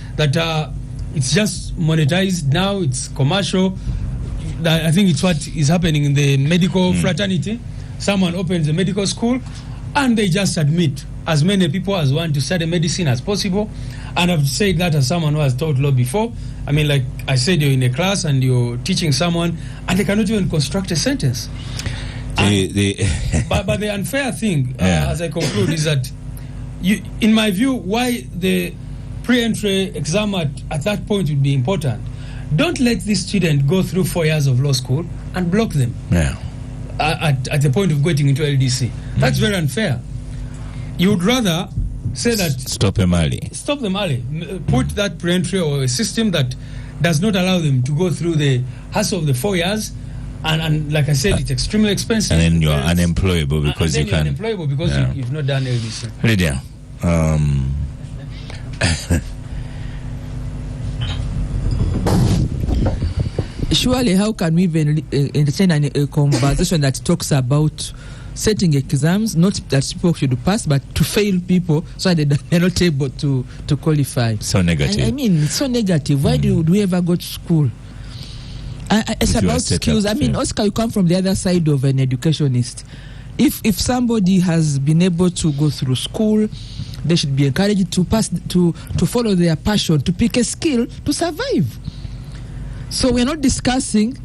it's just monetized now, it's commercial. I think it's what is happening in the medical fraternity. Someone opens a medical school and they just admit as many people as want to study medicine as possible. And I've said that as someone who has taught law before. I mean, like I said, you're in a class and you're teaching someone and they cannot even construct a sentence. But the unfair thing, as I conclude, is that in my view, why the pre-entry exam at that point would be important. Don't let this student go through 4 years of law school and block them at the point of getting into LDC. That's very unfair. You would rather say that stop them early. Put that pre-entry or a system that does not allow them to go through the hassle of the 4 years, and like I said, it's extremely expensive. And then you're unemployable because you've not done LDC. Lydia, surely, how can we even entertain a conversation that talks about setting exams, not that people should pass, but to fail people so that they're not able to qualify? So negative. I mean, it's so negative. Why do we ever go to school? It's about skills. I mean, Oscar, you come from the other side of an educationist. If somebody has been able to go through school, they should be encouraged to pass, to follow their passion, to pick a skill to survive. So we're not discussing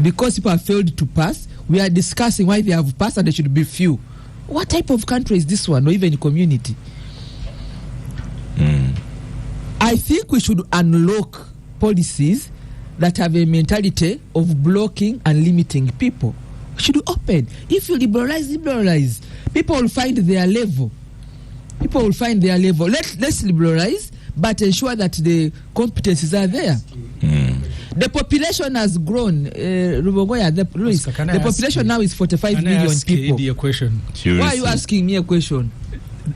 because people have failed to pass. We are discussing why they have passed and there should be few. What type of country is this one, or even community? I think we should unlock policies that have a mentality of blocking and limiting people. We should open. If you liberalize, people will find their level. Let's liberalize, but ensure that the competencies are there. The population has grown. The population now is 45 million people. A question. Why are you asking me a question?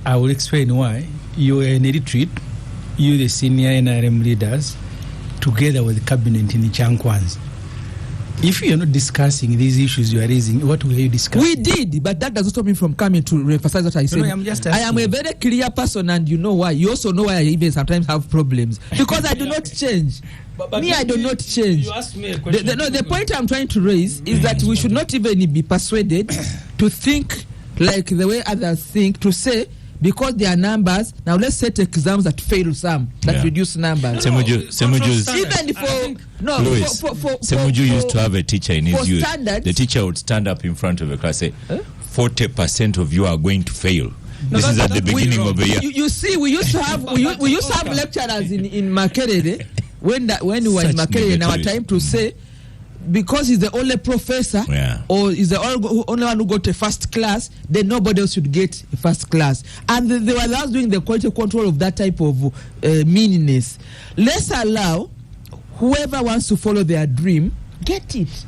I will explain why. You are in a retreat, you the senior NRM leaders, together with the cabinet in Chankwan's. If you are not discussing these issues you are raising, what will you discuss? We did, but that doesn't stop me from coming to reemphasize what I said. I am a very clear person, and you know why. You also know why I even sometimes have problems. Because I do not change. I do not change. You asked me a question. The point I'm trying to raise is that we should not even be persuaded to think like the way others think, to say, because there are numbers, now let's set exams that fail some, that reduce numbers. Semuju used to have a teacher in his youth. The teacher would stand up in front of a class and say, 40% of you are going to fail. This is at the beginning of the year. You see, we used to have lecturers in Makerere, when we were in Makerere in our time, to say, because he's the only professor or is the only one who got a first class, then nobody else should get a first class. And they were thus doing the quality control of that type of meaningless. Let's allow whoever wants to follow their dream, get it.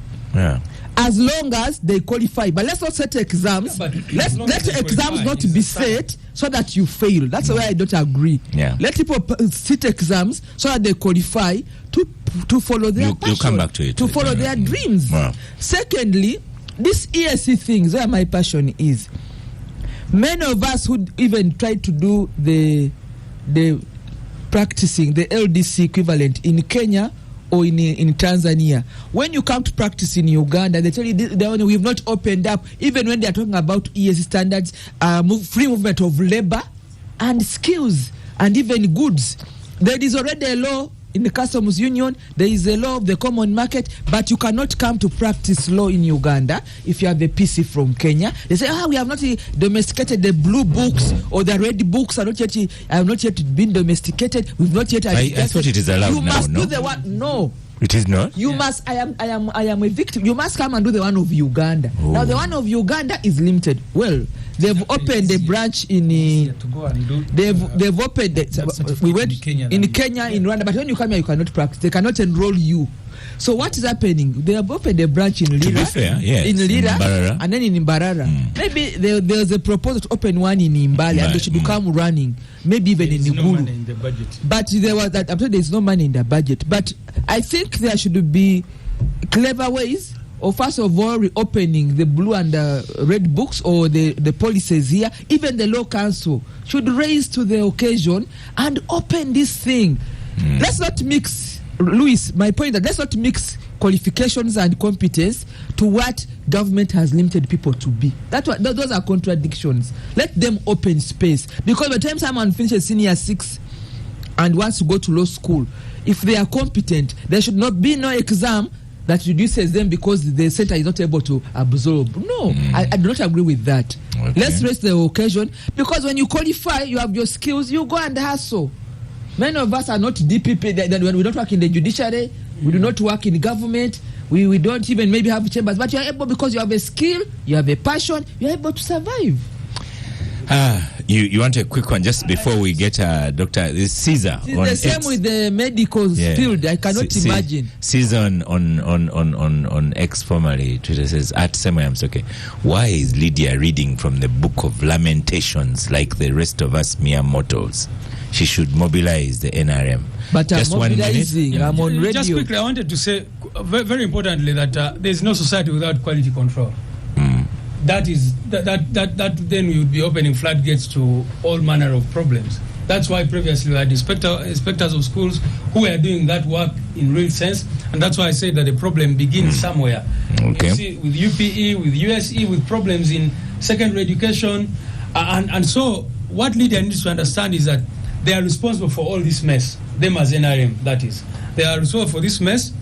as long as they qualify. But let's not set exams. Yeah, let exams not be set so that you fail. That's why I don't agree. Yeah. Let people sit exams so that they qualify to follow their passion, you come back to it. to follow their dreams. Wow. Secondly, this ESC things where my passion is. Many of us who even try to do the practicing the LDC equivalent in Kenya or in Tanzania, when you come to practice in Uganda, they tell you we've not opened up, even when they are talking about ESC standards, free movement of labor and skills and even goods. There is already a law in the customs union, there is a law of the common market, but you cannot come to practice law in Uganda if you have a PC from Kenya. They say, we have not domesticated the blue books or the red books have not yet been domesticated. We've not yet. I thought it is allowed you now. Must no? do the one. No. It is not. You must. I am a victim. You must come and do the one of Uganda. Oh. Now the one of Uganda is limited. Well, they've opened a branch in. They've opened. We went in Kenya, in Rwanda, but when you come here, you cannot practice. They cannot enroll you. So what is happening? They have opened a branch in Lira, yes, in Lira, Mbarara. and then in Mbarara. Maybe there's a proposal to open one in Imbali, and they should come running. Maybe even in Igulu. No in the budget. But there was that. I'm sure there's no money in the budget. But I think there should be clever ways of, first of all, reopening the blue and red books or the policies here. Even the law council should raise to the occasion and open this thing. Let's not mix. Louis, my point that let's not mix qualifications and competence to what government has limited people to be. Those are contradictions. Let them open space. Because by the time someone finishes senior 6 and wants to go to law school, if they are competent, there should not be no exam that reduces them because the center is not able to absorb. No, I do not agree with that. Okay. Let's raise the occasion, because when you qualify, you have your skills, you go and hustle. Many of us are not DPP. We don't work in the judiciary. We do not work in government. We don't even maybe have chambers. But you are able, because you have a skill, you have a passion, you are able to survive. You want a quick one just before we get Dr. Caesar. It's the same with the medical field. I cannot imagine. Caesar on X, formerly Twitter, says at Semoyams, okay, why is Lydia reading from the Book of Lamentations like the rest of us mere mortals? She should mobilize the NRM. But just I'm mobilizing. I'm on radio. Just quickly, I wanted to say very importantly that there is no society without quality control. That then we would be opening floodgates to all manner of problems. That's why previously we had inspectors of schools who were doing that work in real sense, and that's why I say that the problem begins somewhere. Okay. You see, with UPE, with USE, with problems in secondary education, and so what Lydia needs to understand is that they are responsible for all this mess. Them as NRM, that is. They are responsible for this mess.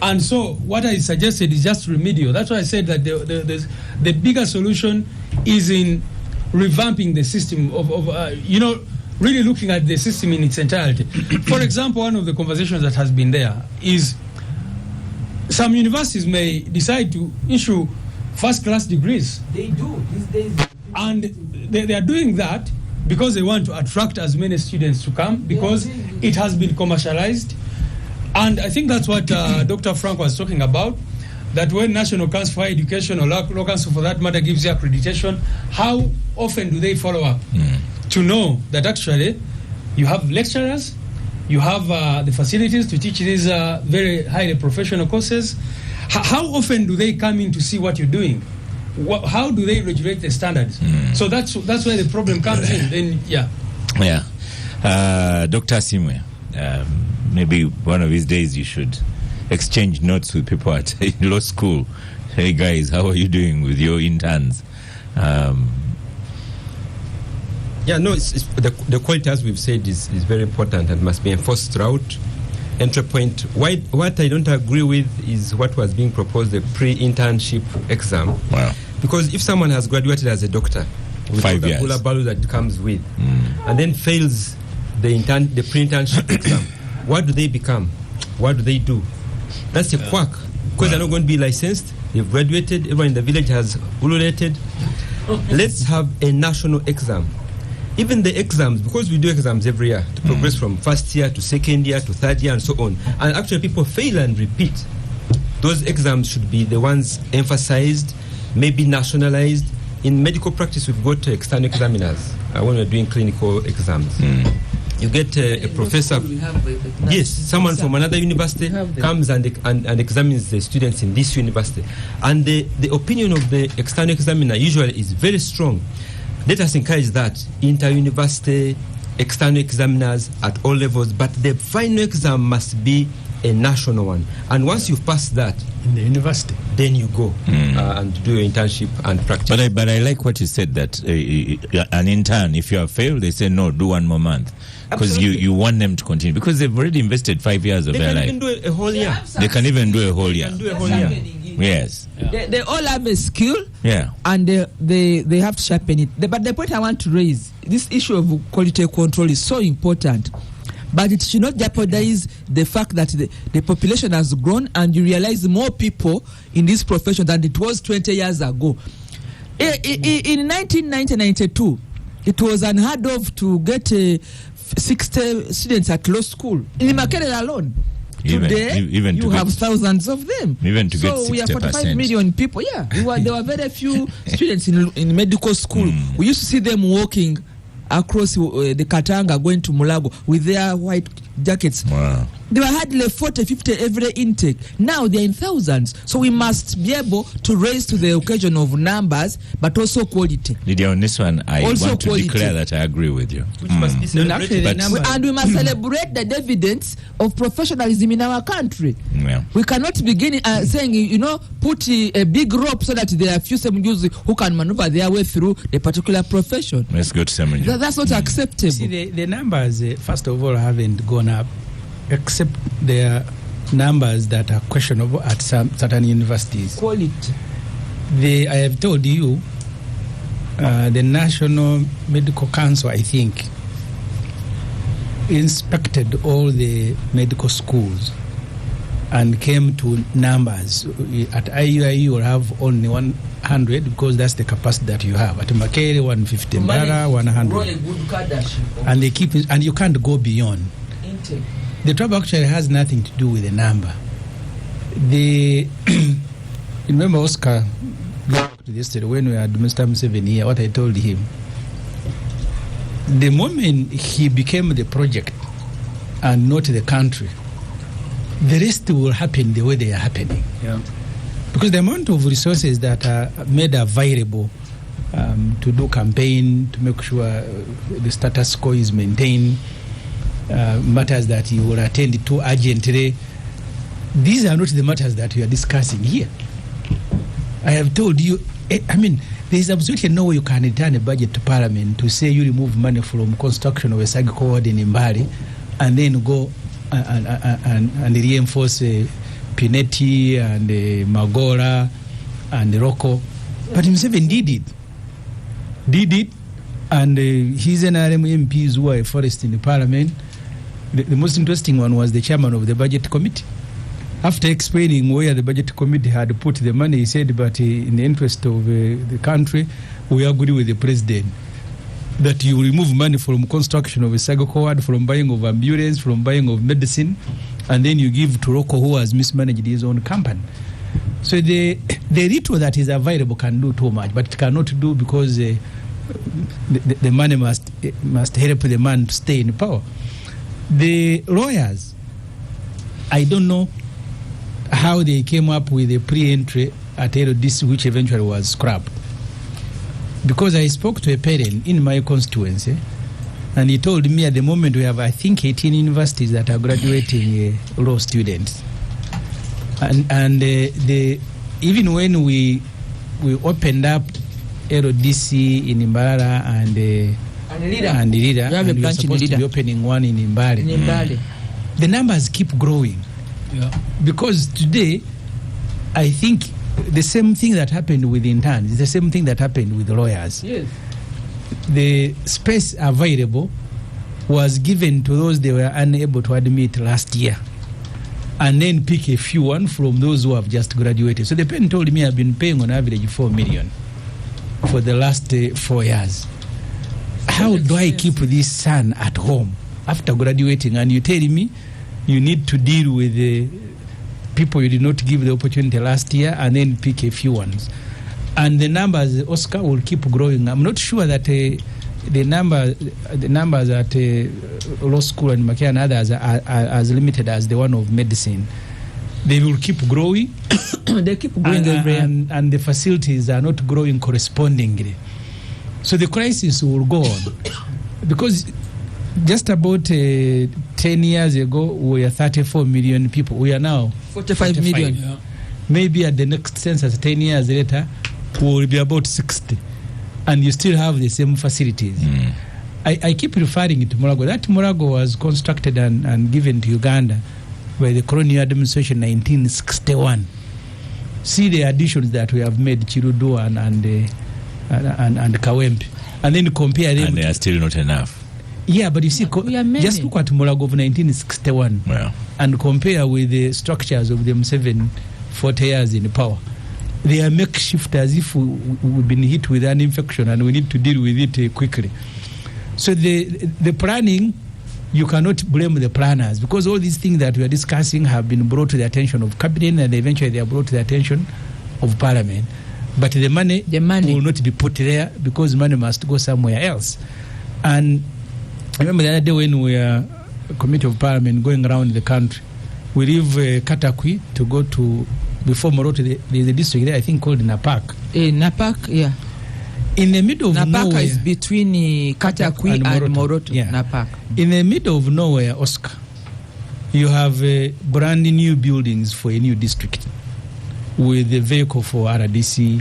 And so what I suggested is just remedial. That's why I said that the bigger solution is in revamping the system of really looking at the system in its entirety. For example, one of the conversations that has been there is some universities may decide to issue first-class degrees. They do these days. And they are doing that because they want to attract as many students to come, because it has been commercialized. And I think that's what Dr. Frank was talking about, that when National Council for Education or Law Council for that matter gives you accreditation, how often do they follow up to know that actually you have lecturers, you have the facilities to teach these very highly professional courses? How often do they come in to see what you're doing? How do they regulate the standards? So that's where the problem comes in. Then Dr. Simwe, maybe one of these days you should exchange notes with people at law school. Hey guys, how are you doing with your interns? The quality, as we've said, is very important and must be enforced throughout. Entry point. What I don't agree with is what was being proposed, the pre-internship exam. Wow. Because if someone has graduated as a doctor with 5 years, all the bula that comes with, and then fails the pre-internship exam, what do they become? What do they do? That's a quack, because they're not going to be licensed. They've graduated. Everyone in the village has ululated. Let's have a national exam. Even the exams, because we do exams every year to progress from first year to second year to third year and so on. And actually people fail and repeat. those exams should be the ones emphasized, maybe nationalized. In medical practice, we've got external examiners when we're doing clinical exams. You get a professor, yes, someone from another university comes and examines the students in this university. And the opinion of the external examiner usually is very strong. Let us encourage that, inter-university, external examiners at all levels, but the final exam must be a national one. And once you've passed that in the university, then you go and do your internship and practice. But I like what you said, that an intern, if you have failed, they say no, do one more month, because you want them to continue, because they've already invested 5 years of their life. They can even do a whole year. They can even do a whole year. Yes. Yeah. They all have a skill, and they have to sharpen it. But the point I want to raise, this issue of quality control is so important. But it should not jeopardize the fact that the population has grown and you realize more people in this profession than it was 20 years ago. In 1992, it was unheard of to get 60 students at law school. In Makerere alone. Today, you have thousands of them. Even to get 60%. So we have 45 million people. Yeah, there were very few students in medical school. We used to see them walking across the Katanga going to Mulago with their white jackets. Wow. There were hardly 40, 50 every intake. Now they're in thousands. So we must be able to raise to the occasion of numbers, but also quality. Lydia, on this one, I also want to quality. Declare that I agree with you. Which must be celebrated. And we must celebrate the dividends of professionalism in our country. Yeah. We cannot begin saying, put a big rope so that there are few Semunjus who can maneuver their way through a particular profession. Let's go to Semunju. That's not acceptable. See, the numbers, first of all, haven't gone up, except there are numbers that are questionable at some certain universities. Quality. I have told you, the National Medical Council, I think, inspected all the medical schools and came to numbers. At IUI, you will have only 100 because that's the capacity that you have. At Makerere, 150, Mbara, 100. And they keep it, and you can't go beyond. Intake. The trouble actually has nothing to do with the number. Remember Oscar yesterday when we had Mr. Museveni here, what I told him. The moment he became the project and not the country, the rest will happen the way they are happening. Yeah. Because the amount of resources that are made available to do campaign, to make sure the status quo is maintained, matters that you will attend to urgently, these are not the matters that we are discussing here. I have told you, there is absolutely no way you can return a budget to Parliament to say you remove money from construction of a SAG ward in Mbali and then go and reinforce Pineti and Magora and Rocco. But Museveni did it, and his NRM MPs who are forest in the Parliament. The most interesting one was the chairman of the budget committee. After explaining where the budget committee had put the money, he said, but in the interest of the country, we agree with the president that you remove money from construction of a Sago ward, from buying of ambulance, from buying of medicine, and then you give to Rocco, who has mismanaged his own company. So the little that is available can do too much, but it cannot do because the money must help the man to stay in power. The lawyers, I don't know how they came up with a pre-entry at LDC, which eventually was scrapped. Because I spoke to a parent in my constituency, and he told me at the moment we have, I think, 18 universities that are graduating law students. And even when we opened up LDC in Mbara and Lira, and we are supposed to be opening one in Mbale. The numbers keep growing. Yeah. Because today, I think the same thing that happened with interns is the same thing that happened with lawyers. Yes. The space available was given to those they were unable to admit last year, and then pick a few one from those who have just graduated. So the pen told me I've been paying on average 4 million for the last 4 years. How do I keep this son at home after graduating? And you tell me you need to deal with people you did not give the opportunity last year, and then pick a few ones. And the numbers, Oscar, will keep growing. I'm not sure that the numbers at law school and Mackay and others are as limited as the one of medicine. They will keep growing. They keep growing every year. And the facilities are not growing correspondingly. So the crisis will go on. Because just about 10 years ago, we were 34 million people. We are now 45 million. Yeah. Maybe at the next census, 10 years later, we will be about 60. And you still have the same facilities. I keep referring to Murago. That Murago was constructed and given to Uganda by the colonial administration in 1961. See the additions that we have made, Chirudu and Kawempe. And then compare them. And they are still not enough. Yeah, but you see, just look at Murago of 1961 and compare with the structures of them 40 years in power. They are makeshift, as if we've been hit with an infection and we need to deal with it quickly. So the planning, you cannot blame the planners, because all these things that we are discussing have been brought to the attention of cabinet and eventually they are brought to the attention of parliament. But the money will not be put there, because money must go somewhere else. And I remember the other day when we were a committee of parliament going around the country, we leave Katakwi to go to, before Moroto, there's a district there, I think, called Napak. Napak, yeah. In the middle of nowhere. Napak is between Katakwi and Moroto. Yeah. Napak. In the middle of nowhere, Oscar, you have brand new buildings for a new district, with a vehicle for RDC,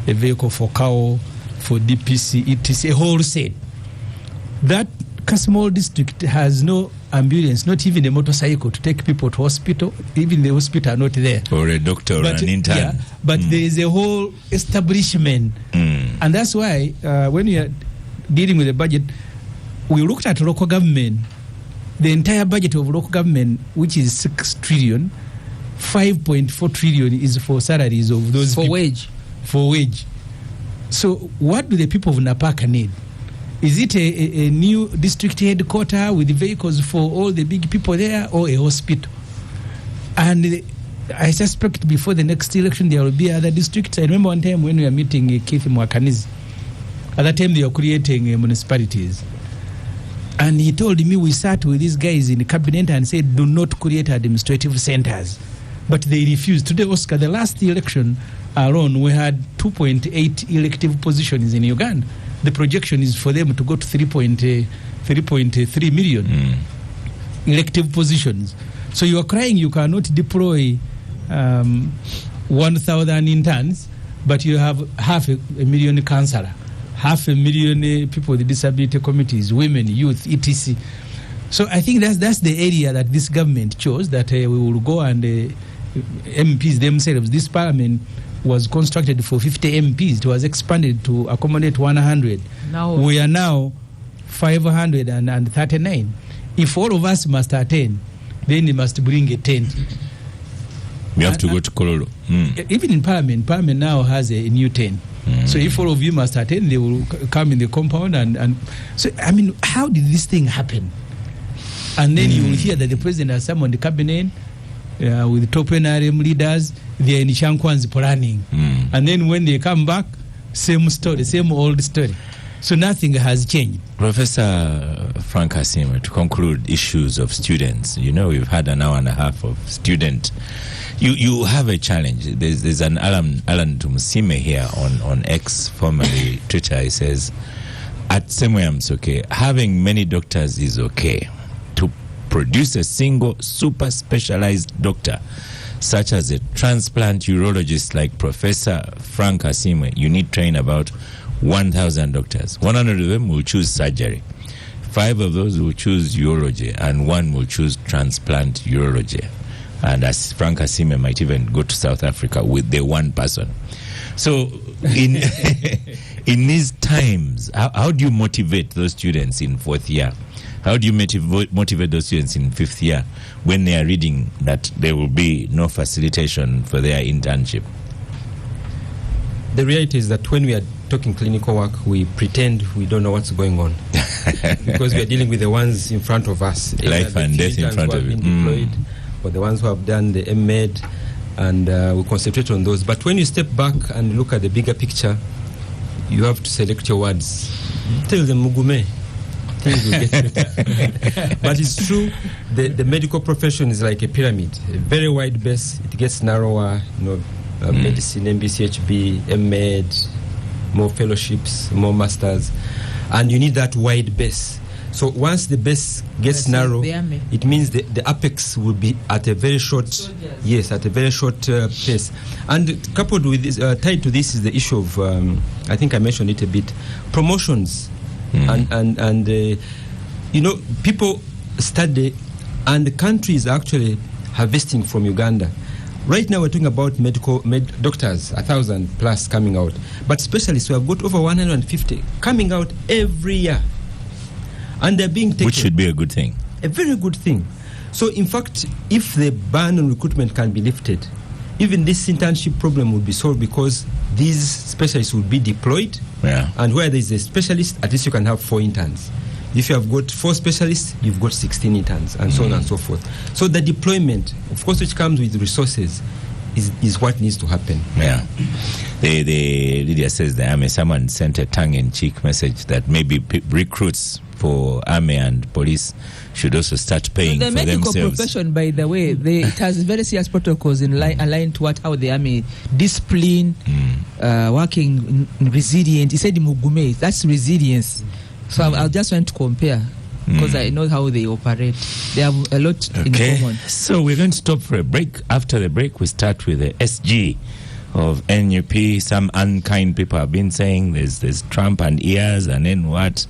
a vehicle for CAO, for DPC, etc., a whole set. That small district has no ambulance, not even a motorcycle to take people to hospital. Even the hospital are not there. Or a doctor or an intern. Yeah, but there is a whole establishment. And that's why when we are dealing with the budget, we looked at local government. The entire budget of local government, which is 6 trillion, 5.4 trillion is for salaries of those people. For wage. So what do the people of Napaka need? Is it a new district headquarters with vehicles for all the big people there, or a hospital? And I suspect before the next election there will be other districts. I remember one time when we were meeting Keith Mwakanizi. At that time they were creating municipalities. And he told me, we sat with these guys in the cabinet and said, do not create administrative centers. But they refused. Today, Oscar, the last election alone, we had 2.8 elective positions in Uganda. The projection is for them to go to 3.3 million elective positions. So you are crying you cannot deploy 1,000 interns, but you have 500,000 councillors, 500,000 people with disability committees, women, youth, etc. So I think that's the area that this government chose, that we will go, and MPs themselves, this parliament was constructed for 50 MPs. It was expanded to accommodate 100. Now we are now 539. If all of us must attend, then they must bring a tent. We have to go to Kololo. Even in Parliament now has a new tent. So if all of you must attend, they will come in the compound. And so, I mean, how did this thing happen? And then you will hear that the president has summoned the cabinet with top NRM leaders. They are in Shankwan's planning. And then when they come back, same story, same old story. So nothing has changed. Professor Frank Asima, to conclude issues of students, you know, we've had an hour and a half of student. You have a challenge. There's an Alan Tumusime here on X, formerly Twitter. He says, at Semweyams, okay, having many doctors is okay. To produce a single super specialized doctor, such as a transplant urologist like Professor Frank Asime, you need train about 1,000 doctors. 100 of them will choose surgery. 5 of those will choose urology, and 1 will choose transplant urology. And as Frank Asime might even go to South Africa with the 1 person. So in these times, how do you motivate those students in 4th year? How do you motivate those students in 5th year when they are reading that there will be no facilitation for their internship? The reality is that when we are talking clinical work, we pretend we don't know what's going on because we are dealing with the ones in front of us. Life and death in front of you. or the ones who have done the M.Med, and we concentrate on those. But when you step back and look at the bigger picture, you have to select your words. Tell them Mugume. Things will get better. But it's true, the medical profession is like a pyramid, a very wide base. It gets narrower, medicine, MBCHB, M.Med, more fellowships, more masters, and you need that wide base. So once the base gets narrow, it means the apex will be at a very short, at a very short pace. And coupled with this, tied to this is the issue of, I think I mentioned it a bit, promotions. And people study, and the country is actually harvesting from Uganda. Right now we're talking about doctors, 1,000 plus coming out, but specialists, we have got over 150 coming out every year, and they're being taken. Which should be a good thing. A very good thing. So in fact, if the ban on recruitment can be lifted, even this internship problem will be solved, because these specialists will be deployed. And where there is a specialist, at least you can have 4 interns. If you have got 4 specialists, you've got 16 interns, and so on and so forth. So the deployment, of course, which comes with resources, is what needs to happen. Yeah. Lydia says the army, someone sent a tongue-in-cheek message that maybe recruits for army and police should also start paying for themselves. The medical profession, by the way, it has very serious protocols aligned to how the army discipline, working resilient. He said Mugume, that's resilience. So I just want to compare, because I know how they operate. They have a lot in common. So we're going to stop for a break. After the break, we start with the SG of NUP. Some unkind people have been saying there's Trump and ears, and then what?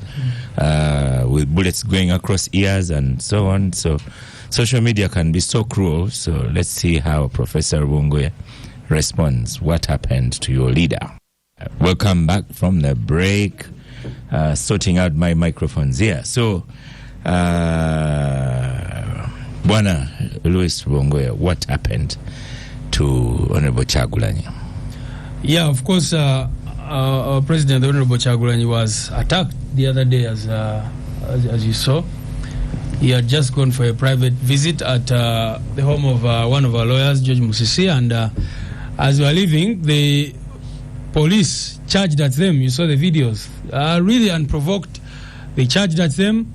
With bullets going across ears and so on. So social media can be so cruel. So let's see how Professor Rubunguya responds. What happened to your leader? Welcome back from the break. Sorting out my microphones here. So, Bwana Louis Rubunguya, what happened to Honorable Kyagulanyi? Yeah, of course, our President, Honorable Kyagulanyi, was attacked the other day, as you saw. He had just gone for a private visit at the home of one of our lawyers, Judge Musisi, and as we were leaving, the police charged at them. You saw the videos. Really unprovoked. They charged at them,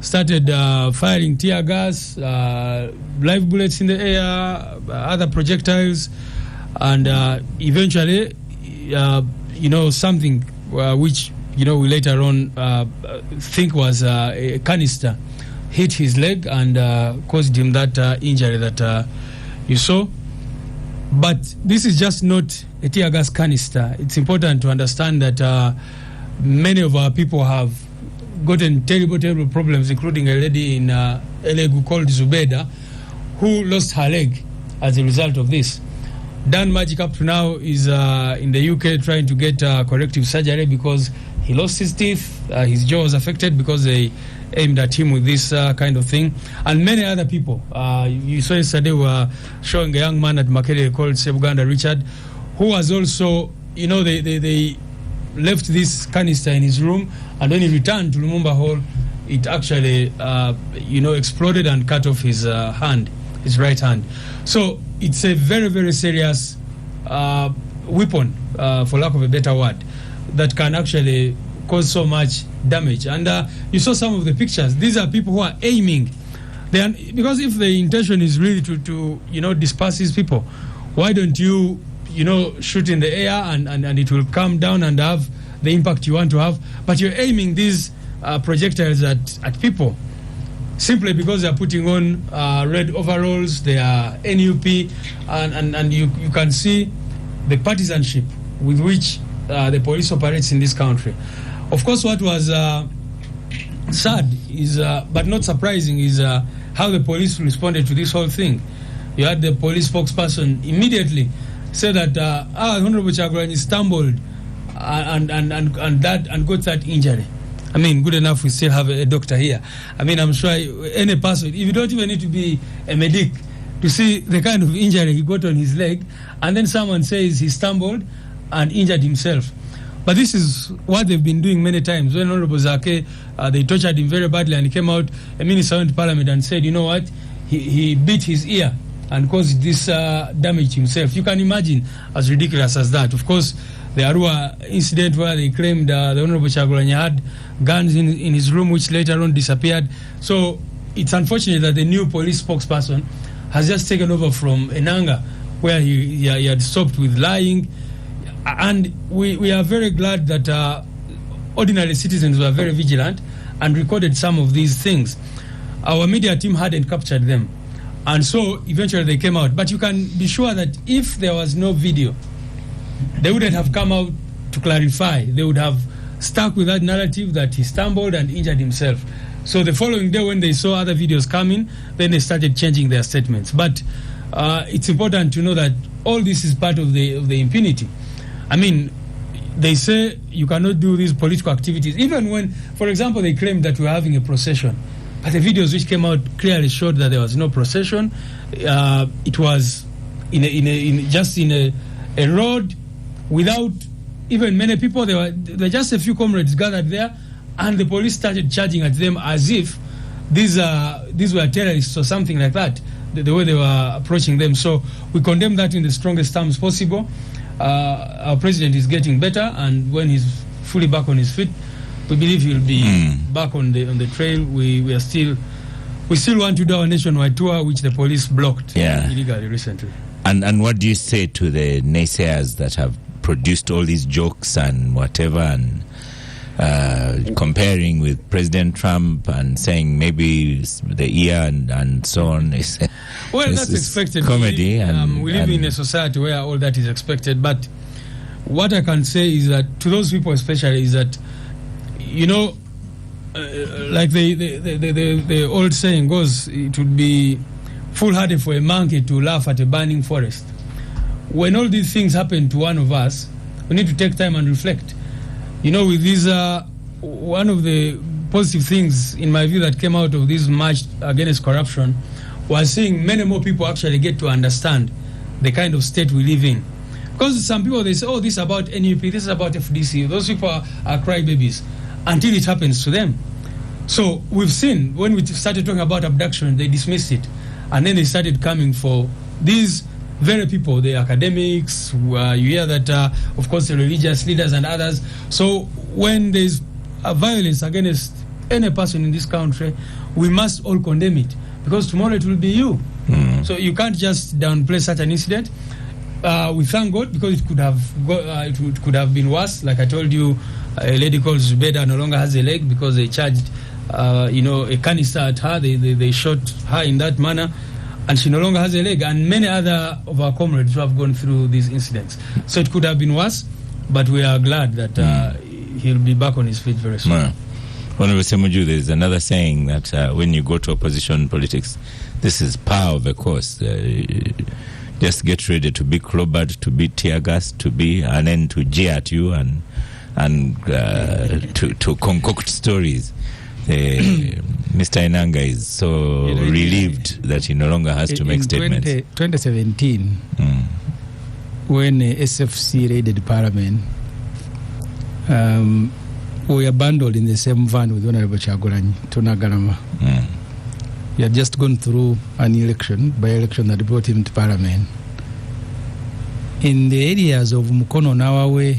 started firing tear gas, live bullets in the air, other projectiles, and eventually, something which, we later on think was a canister hit his leg and caused him that injury that you saw. But this is just not a tear gas canister. It's important to understand that many of our people have gotten terrible problems, including a lady in Elegu called Zubeda, who lost her leg as a result of this. Dan Magic up to now is in the UK trying to get corrective surgery because he lost his teeth, his jaw was affected because they aimed at him with this kind of thing, and many other people. You saw yesterday we were showing a young man at Makerere called Sebuganda Richard, who was also, they left this canister in his room, and when he returned to Lumumba Hall, it actually, exploded and cut off his hand, his right hand. So it's a very, very serious weapon, for lack of a better word, that can actually cause so much damage. And you saw some of the pictures. These are people who are aiming. Because if the intention is really to disperse these people, why don't you shoot in the air and it will come down and have the impact you want to have? But you're aiming these projectiles at people simply because they're putting on red overalls, they are NUP, and you can see the partisanship with which the police operates in this country. Of course, what was sad is, but not surprising, is how the police responded to this whole thing. You had the police spokesperson immediately say that Honorable Kyagulanyi stumbled and got that injury. I mean, good enough we still have a doctor here. I mean, I'm sure any person, if you don't even need to be a medic to see the kind of injury he got on his leg, and then someone says he stumbled and injured himself. But this is what they've been doing many times. When Honorable Zake, they tortured him very badly, and he came out, a minister went to Parliament and said, you know what, he beat his ear and caused this damage himself. You can imagine as ridiculous as that. Of course, the Arua incident where they claimed the Honorable Kyagulanyi had guns in his room, which later on disappeared. So it's unfortunate that the new police spokesperson has just taken over from Enanga, where he had stopped with lying. And we are very glad that ordinary citizens were very vigilant and recorded some of these things. Our media team hadn't captured them. And so eventually they came out. But you can be sure that if there was no video, they wouldn't have come out to clarify. They would have stuck with that narrative that he stumbled and injured himself. So the following day when they saw other videos coming, then they started changing their statements. But it's important to know that all this is part of the impunity. I mean, they say you cannot do these political activities, even when, for example, they claimed that we're having a procession. But the videos which came out clearly showed that there was no procession. It was just in a road without even many people. There were just a few comrades gathered there, and the police started charging at them as if these were terrorists or something like that, the way they were approaching them. So we condemn that in the strongest terms possible. Our president is getting better, and when he's fully back on his feet, we believe he'll be back on the trail. We still want to do our nationwide tour, which the police blocked illegally recently. And what do you say to the naysayers that have produced all these jokes and whatever, and comparing with President Trump and saying maybe the ear and so on? Well, that's expected. Comedy. We live in a society where all that is expected. But what I can say is that to those people especially is that, you know, like the old saying goes, it would be foolhardy for a monkey to laugh at a burning forest. When all these things happen to one of us, we need to take time and reflect. You know, with these, one of the positive things, in my view, that came out of this march against corruption was seeing many more people actually get to understand the kind of state we live in. Because some people, they say, oh, this is about NUP, this is about FDC. Those people are crybabies until it happens to them. So we've seen, when we started talking about abduction, they dismissed it. And then they started coming for these very people, the academics, you hear that, of course, the religious leaders and others. So when there's violence against any person in this country, we must all condemn it, because tomorrow it will be you. So you can't just downplay such an incident. We thank God, because it could have been worse. Like I told you, a lady called Zubeda no longer has a leg because they charged a canister at her. They shot her in that manner, and she no longer has a leg. And many other of our comrades who have gone through these incidents. So it could have been worse, but we are glad that he'll be back on his feet very soon. Honorable Semuju, there's another saying that when you go to opposition politics, this is par of the course. Just get ready to be clobbered, to be tear gassed, and then to jeer at you and to concoct stories. Mr. Enanga is so relieved that he no longer has to make statements. In 2017, when SFC raided Parliament, we were bundled in the same van with Honorable Kyagulanyi, Tonagarama. He had just gone through an election, by-election that brought him to Parliament. In the areas of Mukono Nawawe,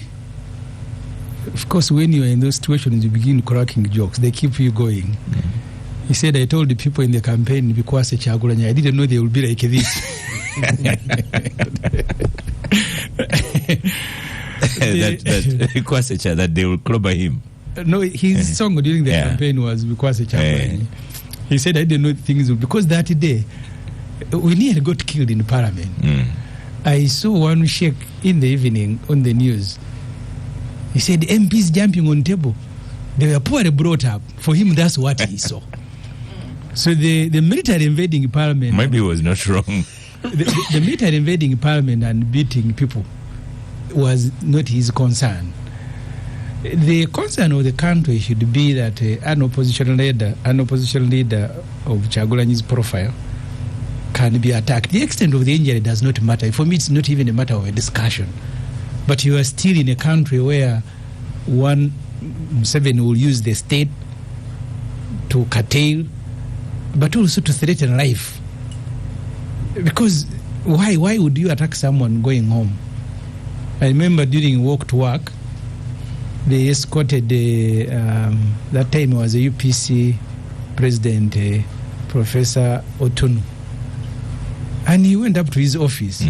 of course, when you are in those situations, you begin cracking jokes. They keep you going. He said, I told the people in the campaign, because Kyagulanyi, I didn't know they would be like this. that they will clobber him. No, his song during the campaign was because Kyagulanyi. He said, I didn't know things would, because that day, we nearly got killed in Parliament. I saw one sheikh in the evening on the news. He said, MPs jumping on table. They were poorly brought up. For him, that's what he saw. So the military invading Parliament... Maybe he was not wrong. The military invading Parliament and beating people was not his concern. The concern of the country should be that an opposition leader of Kyagulanyi's profile can be attacked. The extent of the injury does not matter. For me, it's not even a matter of a discussion. But you are still in a country where Museveni will use the state to curtail, but also to threaten life Because why would you attack someone going home? I remember during walk to work, they escorted that time was a UPC president, Professor Otunu, and he went up to his office.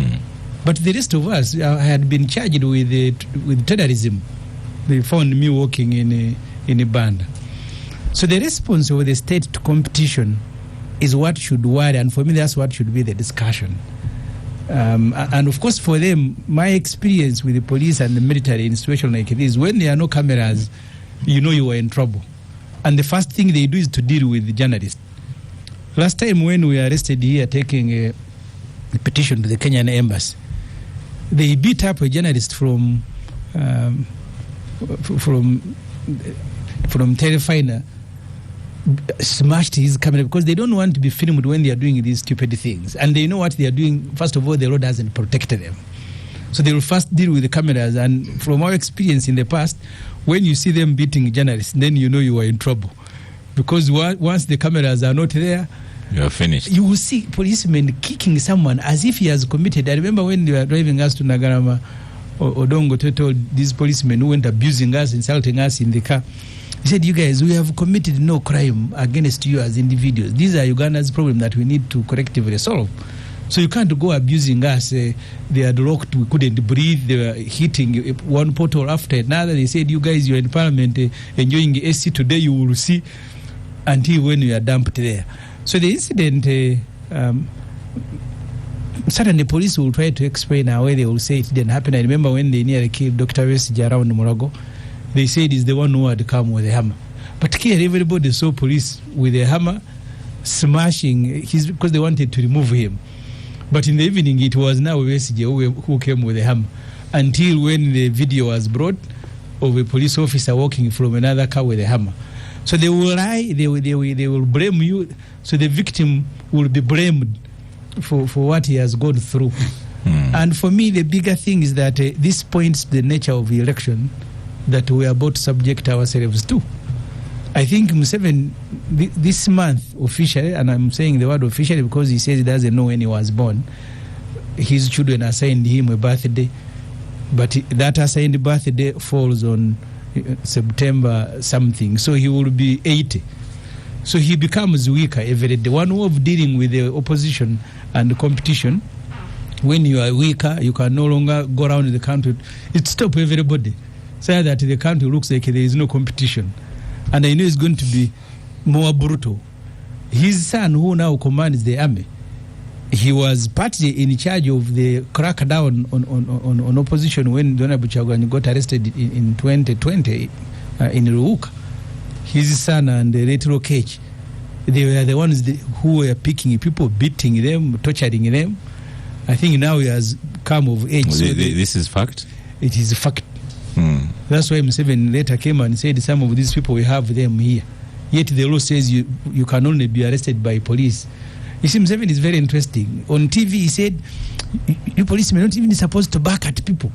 But the rest of us had been charged with terrorism. They found me walking in a band. So the response of the state to competition is what should worry, and for me that's what should be the discussion. And of course for them, my experience with the police and the military in situations like this, when there are no cameras, you know you are in trouble. And the first thing they do is to deal with the journalists. Last time when we were arrested here taking a petition to the Kenyan embassy, they beat up a journalist from Terefina, smashed his camera because they don't want to be filmed when they are doing these stupid things. And they know what they are doing. First of all, the law doesn't protect them. So they will first deal with the cameras. And from our experience in the past, when you see them beating journalists, then you know you are in trouble. Because once the cameras are not there, you are finished. You will see policemen kicking someone as if he has committed. I remember when they were driving us to Nagarama, Odongo told these policemen who went abusing us, insulting us in the car. He said, you guys, we have committed no crime against you as individuals. These are Uganda's problem that we need to collectively solve. So you can't go abusing us. They had locked, we couldn't breathe. They were hitting one portal after another. They said, you guys, you're in parliament enjoying AC today, you will see until when you are dumped there. So the incident, certainly police will try to explain away. They will say it didn't happen. I remember when they nearly killed Dr. Wesija around Murago, they said he's the one who had come with a hammer. But here everybody saw police with a hammer smashing because they wanted to remove him. But in the evening it was now Wesija who came with a hammer, until when the video was brought of a police officer walking from another car with a hammer. So they will lie, they will blame you, so the victim will be blamed for what he has gone through. And for me, the bigger thing is that this points to the nature of the election that we are about to subject ourselves to. I think Museveni, this month officially, and I'm saying the word officially because he says he doesn't know when he was born, his children assigned him a birthday, but that assigned birthday falls on September something, so he will be 80. So he becomes weaker every day. One way of dealing with the opposition and the competition, when you are weaker, you can no longer go around the country. It stops everybody, so that the country looks like there is no competition. And I know it's going to be more brutal. His son, who now commands the army, he was partly in charge of the crackdown on opposition when Dona Buchagwanyi got arrested in 2020 in Ruuka. His son and Retro Cage, they were the ones who were picking people, beating them, torturing them. I think now he has come of age. So this is fact? It is a fact. That's why Museveni later came and said some of these people, we have them here. Yet the law says you can only be arrested by police. You see, Museveni is very interesting. On TV, he said, you policemen are not even supposed to bark at people.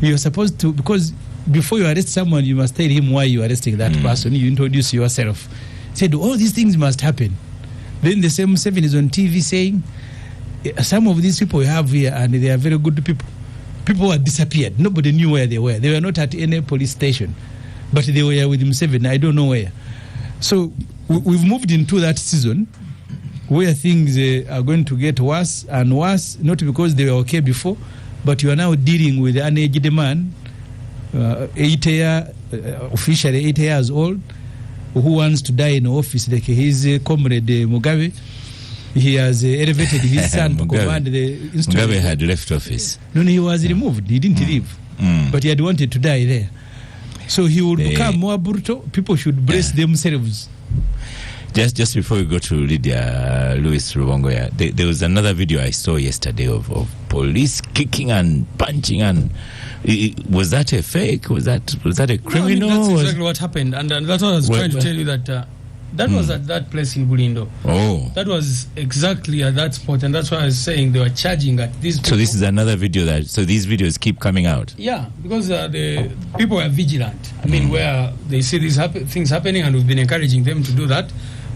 You're supposed to, because before you arrest someone, you must tell him why you're arresting that person. You introduce yourself. He said, all these things must happen. Then the same Museveni is on TV saying, some of these people we have here, and they are very good people. People had disappeared. Nobody knew where they were. They were not at any police station. But they were with Museveni. I don't know where. So we've moved into that season where things are going to get worse and worse, not because they were okay before, but you are now dealing with an aged man, officially 8 years old, who wants to die in office like his comrade Mugabe. He has elevated his son to command the institution. Mugabe had left office. No, he was removed. He didn't leave. But he had wanted to die there. So he will become more brutal. People should brace themselves. Just before we go to Lydia Louis Rubongoya, there was another video I saw yesterday of police kicking and punching, and was that a fake? Was that a criminal? No, that's exactly what happened, and that's what I was trying to tell you, that that was at that place in Bulindo. Oh, that was exactly at that spot, and that's why I was saying they were charging at these people. So this is another video so these videos keep coming out. Yeah, because the people are vigilant. I mean, where they see these things happening, and we've been encouraging them to do that.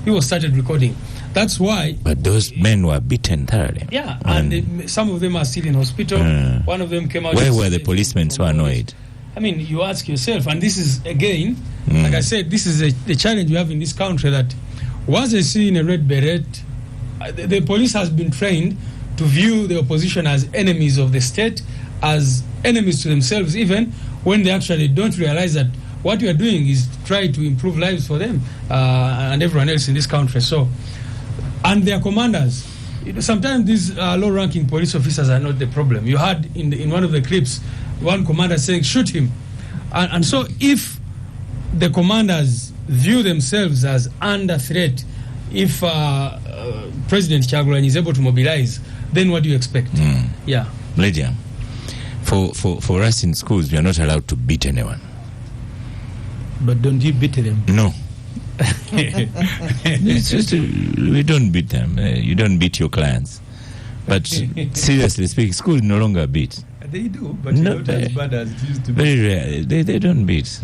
People started recording. That's why. But those men were beaten thoroughly. Yeah, and some of them are still in hospital. One of them came out. Where were the policemen so annoyed? I mean, you ask yourself, and this is, again, like I said, this is the challenge we have in this country, that once they see in a red beret, the police has been trained to view the opposition as enemies of the state, as enemies to themselves, even when they actually don't realize that what you are doing is try to improve lives for them and everyone else in this country. So, and their commanders, sometimes these low-ranking police officers are not the problem. You heard in one of the clips, one commander saying, shoot him. And so if the commanders view themselves as under threat, if President Kyagulanyi is able to mobilize, then what do you expect? Yeah. Lydia, for us in schools, we are not allowed to beat anyone. But don't you beat them? No. It's just, we don't beat them. You don't beat your clients. But seriously speaking, schools no longer beat. They do, but not as bad as it used to be. Very rare. They don't beat.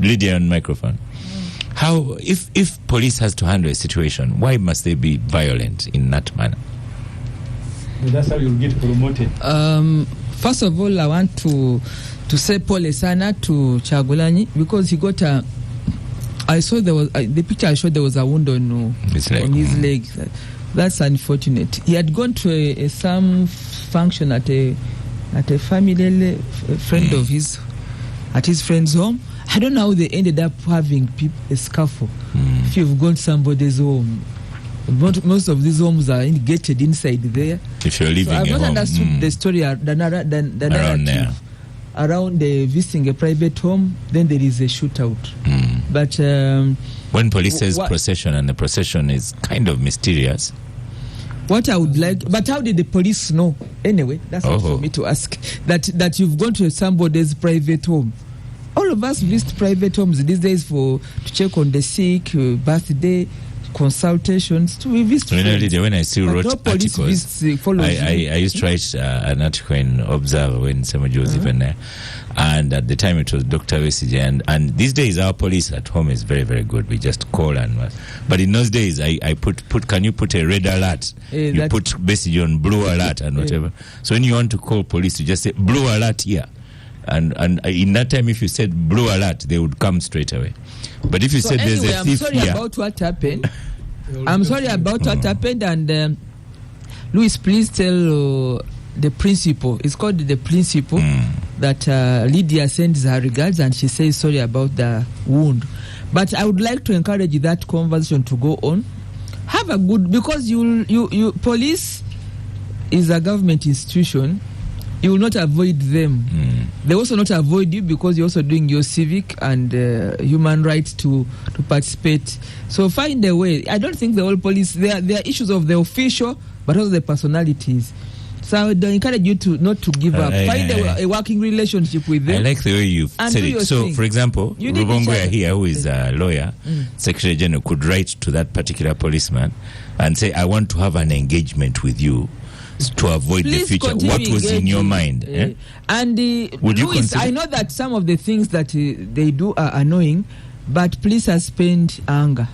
Lydia on microphone. How, if police has to handle a situation, why must they be violent in that manner? Well, that's how you'll get promoted. First of all, I want to say Pole Sana to Kyagulanyi, because he got a. I saw there was the picture I showed. There was a wound on his leg. That's unfortunate. He had gone to some function at a family friend of his, at his friend's home. I don't know how they ended up having a scuffle. If you've gone to somebody's home, most of these homes are gated inside there. If you're living I've not home, understood the story, the narrative around visiting a private home. Then there is a shootout. But when police says procession, and the procession is kind of mysterious. What I would like, but how did the police know? Anyway, that's not for me to ask. That you've gone to somebody's private home. All of us visit private homes these days to check on the sick, birthday, consultations. We visit. When I still wrote articles, I used to write an article in Observer when Semoji was even there. And at the time it was Dr. Wesige. And these days our police at home is very, very good. We just call but in those days I put can you put a red alert? You put Wesige on blue alert and whatever. So when you want to call police, you just say blue alert here. And in that time, if you said blue alert, they would come straight away. But if you said there's a thief here... I'm sorry about what happened. And Louis, please tell the principal. It's called the principal that Lydia sends her regards, and she says sorry about the wound. But I would like to encourage that conversation to go on. Have a good... Because you police is a government institution. You will not avoid them. They also not avoid you because you're also doing your civic and human rights to participate. So find a way. I don't think the whole police, there are issues of the official, but also the personalities. So I would encourage you to not to give up. Find a working relationship with them. I like the way you've said it. So, for example, Rubongoya here, who is a lawyer, Secretary General, could write to that particular policeman and say, I want to have an engagement with you to avoid the future. What was in your mind? And Louis, I know that some of the things that they do are annoying, but please suspend anger.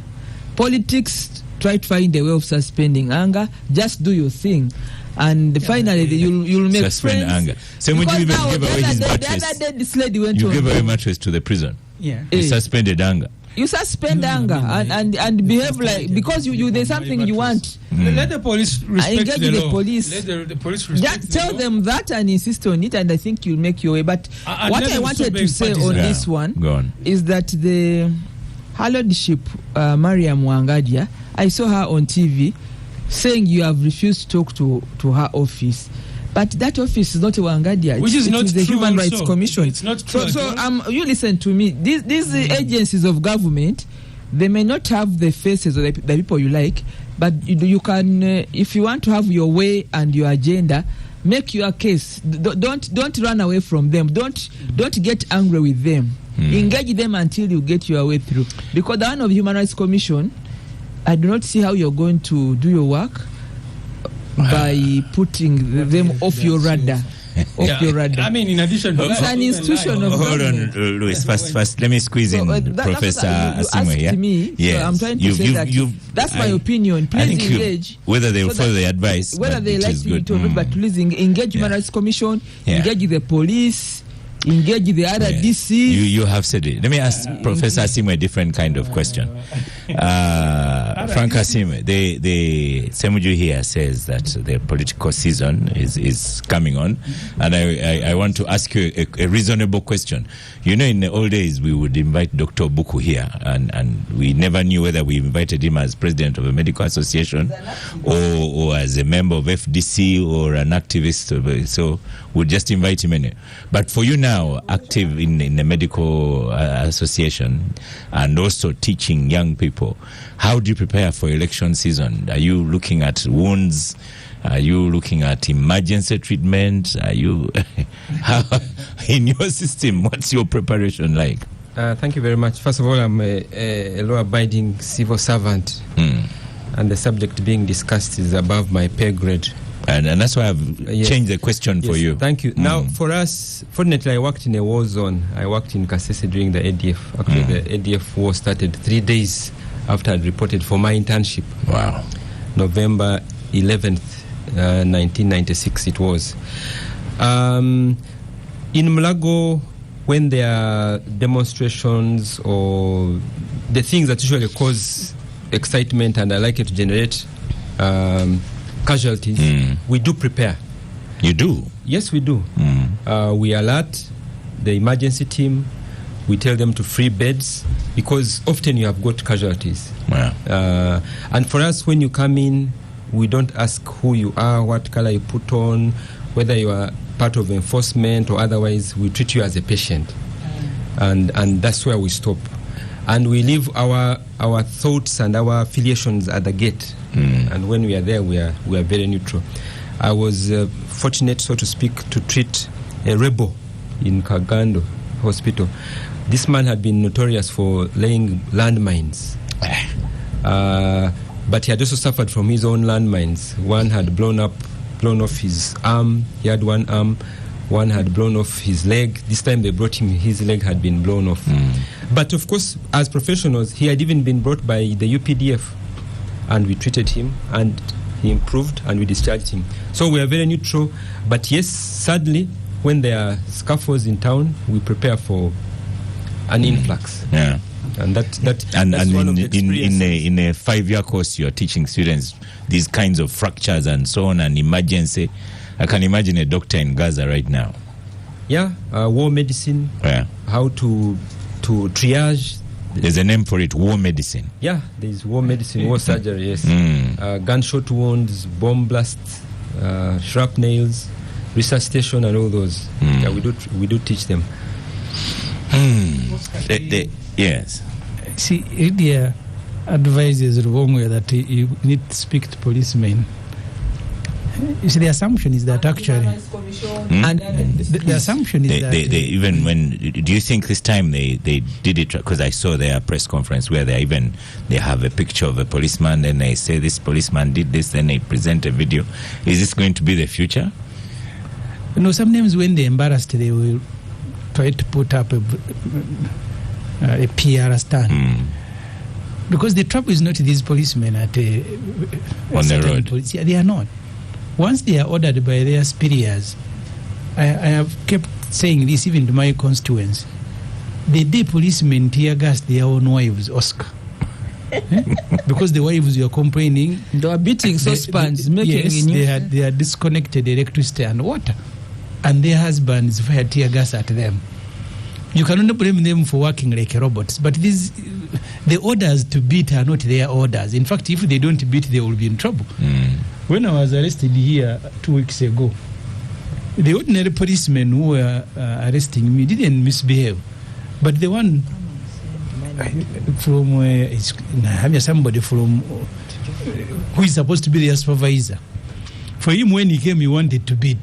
Politics, try to find a way of suspending anger. Just do your thing. And finally, you'll make suspend friends. Anger. So when you even give away his mattress, the other day, this lady went you give away mattress to the prison. Yeah. You suspended anger. You suspend anger and behave like, because you there's something you want. Let the police respect the law. Let the police respect just tell them that and insist on it, and I think you'll make your way. But what I wanted to say on this one is that the her lordship, Mariam Wangadia, I saw her on TV saying you have refused to talk to her office. But that office is not Wangadia. Which is not the true Human also. Rights Commission. It's not true. So you listen to me. These agencies of government, they may not have the faces of the people you like, but you can, if you want to have your way and your agenda, make your case. Don't run away from them. Don't get angry with them. Engage them until you get your way through. Because the one of Human Rights Commission, I do not see how you're going to do your work by putting them off your radar. off your radar. I mean, in addition to it's that, an institution of hold government. on, Louis. First, let me squeeze in Professor Asimwe. Yeah? Me, yes. So I'm trying to say that that's my opinion. Please engage. Whether they will follow the advice, whether they like to but please engage Human Rights Commission, engage the police, engage the other DC. You have said it. Let me ask Professor Asimwe a different kind of question. Frank Asimwe, the Semuju here says that the political season is coming on, and I want to ask you a reasonable question. You know, in the old days, we would invite Dr. Buku here, and we never knew whether we invited him as president of a medical association or as a member of FDC or an activist. So we'll just invite him in. But for you now, active in the medical association and also teaching young people, how do you prepare for election season? Are you looking at wounds? Are you looking at emergency treatment? Are you in your system? What's your preparation like? Thank you very much. First of all, I'm a law-abiding civil servant, and the subject being discussed is above my pay grade. And that's why I've changed the question for you. Thank you. Now, for us, fortunately, I worked in a war zone. I worked in Kasese during the ADF. Actually, the ADF war started 3 days after I'd reported for my internship. Wow. November 11th, 1996 it was. In Mulago, when there are demonstrations or the things that usually cause excitement and are likely to generate casualties, we do prepare. You do? Yes, we do. We alert the emergency team. We tell them to free beds because often you have got casualties. Wow. And for us, when you come in, we don't ask who you are, what color you put on, whether you are part of enforcement or otherwise. We treat you as a patient, and that's where we stop. And we leave our thoughts and our affiliations at the gate. And when we are there, we are very neutral. I was fortunate, so to speak, to treat a rebel in Kagando Hospital. This man had been notorious for laying landmines. But he had also suffered from his own landmines. One had blown off his arm. He had one arm. One had blown off his leg. This time they brought him, his leg had been blown off. But of course, as professionals, he had even been brought by the UPDF. And we treated him, and he improved, and we discharged him. So we are very neutral. But yes, sadly, when there are scuffles in town, we prepare for an influx. Yeah. And that's and one of the experiences. in a 5-year course, you're teaching students these kinds of fractures and so on, and emergency. I can imagine a doctor in Gaza right now. Yeah, war medicine. Yeah. How to triage. There's a name for it, war medicine. Yeah, there's war medicine, war surgery, yes. Gunshot wounds, bomb blasts, shrapnels, resuscitation, and all those. Yeah, we do teach them. Yes. See, India advises Ruvongwe that you need to speak to policemen. You see, the assumption is that actually, and the assumption is that they even when do you think this time they did it? Because I saw their press conference where they have a picture of a policeman, and they say this policeman did this, then they present a video. Is this going to be the future? You know, sometimes when they're embarrassed, they will try to put up a PR stand. Because the trouble is not these policemen at on the road. Police. Yeah, they are not. Once they are ordered by their superiors, I have kept saying this even to my constituents. The day policemen tear gas their own wives, Oscar. Because the wives were complaining. They were beating saucepans, they had disconnected electricity and water. And their husbands fired tear gas at them. You cannot blame them for working like robots. But the orders to beat are not their orders. In fact, if they don't beat, they will be in trouble. When I was arrested here 2 weeks ago, the ordinary policemen who were arresting me didn't misbehave. But the one from somebody from who is supposed to be their supervisor, for him when he came, he wanted to beat.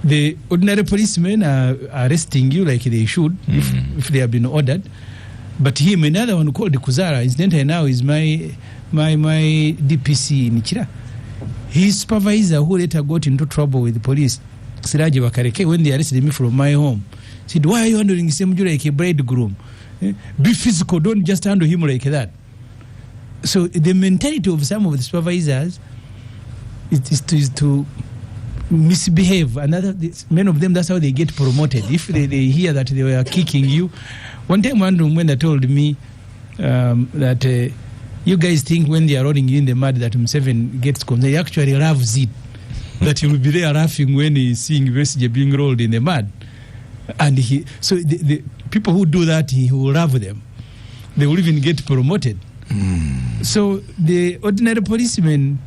The ordinary policemen are arresting you like they should if they have been ordered. But him, another one called Kuzara, incidentally now is my DPC in Chira. His supervisor, who later got into trouble with the police, Siraje Bakareke, when they arrested me from my home, said, why are you handling Semju like a bridegroom? Be physical, don't just handle him like that. So the mentality of some of the supervisors is to misbehave. Many of them, that's how they get promoted. If they hear that they were kicking you. One time, one woman told me that you guys think when they are rolling you in the mud that Museveni gets concerned. He actually loves it. That he will be there laughing when he's seeing Besigye being rolled in the mud. And the people who do that, he will love them. They will even get promoted. So the ordinary policemen,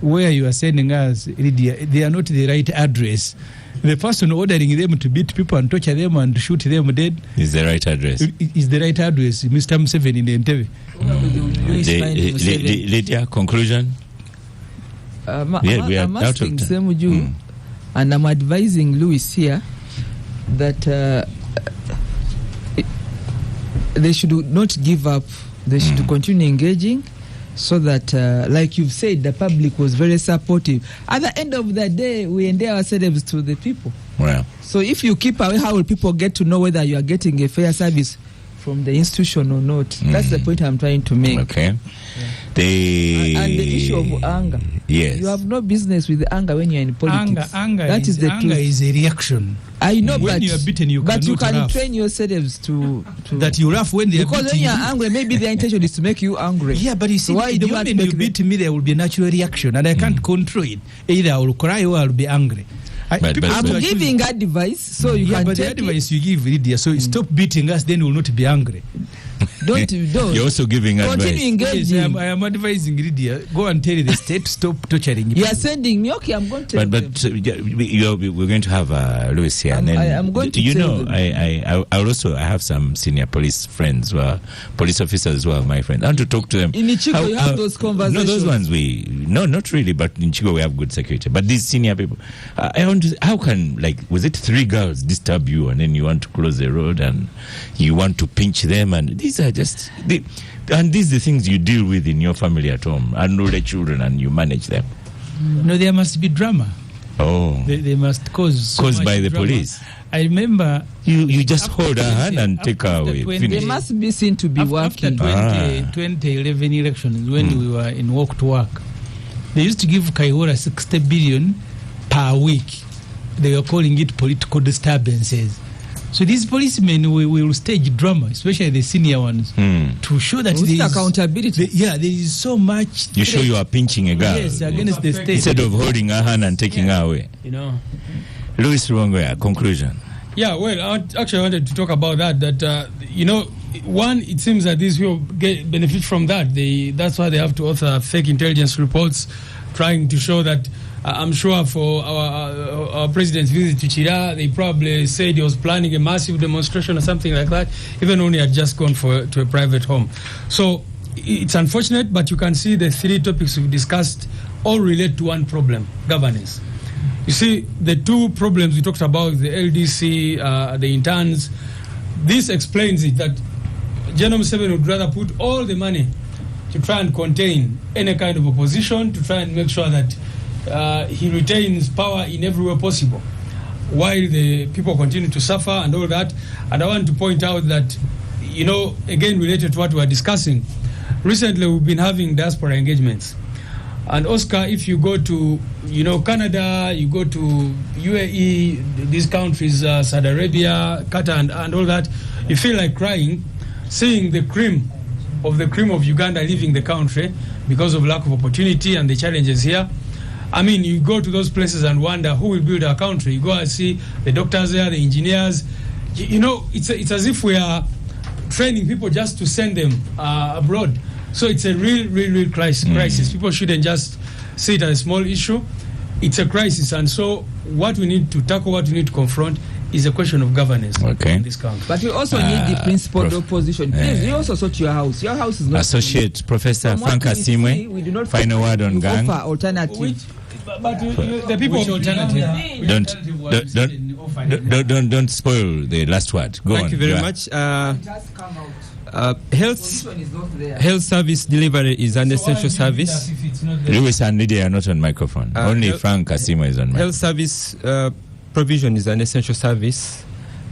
where you are sending us, Lydia, they are not the right address. The person ordering them to beat people and torture them and shoot them dead is the right address. Is the right address, Mr. Museveni in the Entebbe. Lydia, conclusion? I'm asking Semuju, and I'm advising Louis here that they should not give up. They should continue engaging, so that, like you've said, the public was very supportive. At the end of the day, we endear ourselves to the people. Well, so if you keep away, how will people get to know whether you are getting a fair service from the institution or not? That's the point I'm trying to make. Okay. Yeah. And the issue of anger. Yes. You have no business with anger when you're in politics. Anger is a reaction. I know, when you are beaten, but you can laugh. Train yourselves to that you laugh when they are beating you. Because when you are angry, maybe their intention is to make you angry. Yeah, but you see, so the moment you beat me, there will be a natural reaction, and I can't control it. Either I will cry or I will be angry. I'm giving advice, so you can but take the advice you give, Lydia, so stop beating us, then we will not be angry. Don't. You're also giving advice. Continue engaging. Yes, I am advising Lydia, go and tell the state, stop torturing people. You are sending me, okay, I'm going to tell them. We're going to have Louis here. And then, I'm going to tell them. I have some senior police friends, police officers who are my friends. I want to talk to them. In Ichigo, you have those conversations? No, those ones not really, but in Ichigo we have good security. But these senior people, how can, was it 3 girls disturb you and then you want to close the road and you want to pinch them, and these are just and these are the things you deal with in your family at home, and know the children and you manage them. No, there must be drama. Oh, they must caused by the drama. Police. I remember you just hold her hand and take her away. They must be seen to be working. After 2011 elections, when we were in walk to work, they used to give Kaiwora 60 billion per week. They were calling it political disturbances. So these policemen will stage drama, especially the senior ones, to show that there is accountability. There is so much. You show you are pinching a girl. Yes, against the state. Instead of holding her hand and taking her away. Louis Ruongoya, conclusion. Yeah, well, I actually wanted to talk about that. One, it seems that these people benefit from that. That's why they have to author fake intelligence reports, trying to show that. I'm sure for our president's visit to Chira, they probably said he was planning a massive demonstration or something like that, even when he had just gone to a private home. So it's unfortunate, but you can see the 3 topics we've discussed all relate to one problem: governance. You see, the 2 problems we talked about, the LDC, the interns, this explains it, that General Museveni would rather put all the money to try and contain any kind of opposition, to try and make sure that he retains power in every way possible, while the people continue to suffer and all that. And I want to point out that, again, related to what we are discussing, recently we've been having diaspora engagements. And Oscar, if you go to, Canada, you go to UAE, these countries, Saudi Arabia, Qatar, and all that, you feel like crying, seeing the cream of Uganda leaving the country because of lack of opportunity and the challenges here. I mean, you go to those places and wonder who will build our country. You go and see the doctors there, the engineers. It's as if we are training people just to send them abroad. So it's a real crisis. People shouldn't just see it as a small issue. It's a crisis. And so what we need to tackle, what we need to confront is a question of governance in this country. But we also need the principled opposition. Please, you also sort your house. Your house is not... Associate Professor Frank Asimwe, final word on gang. Offer alternative. But the people of alternative. Don't spoil the last word. Go on. Thank you very much. Health service delivery is an essential service. Louis and Lydia are not on microphone. Only Frank Asimwe is on microphone. Health service provision is an essential service,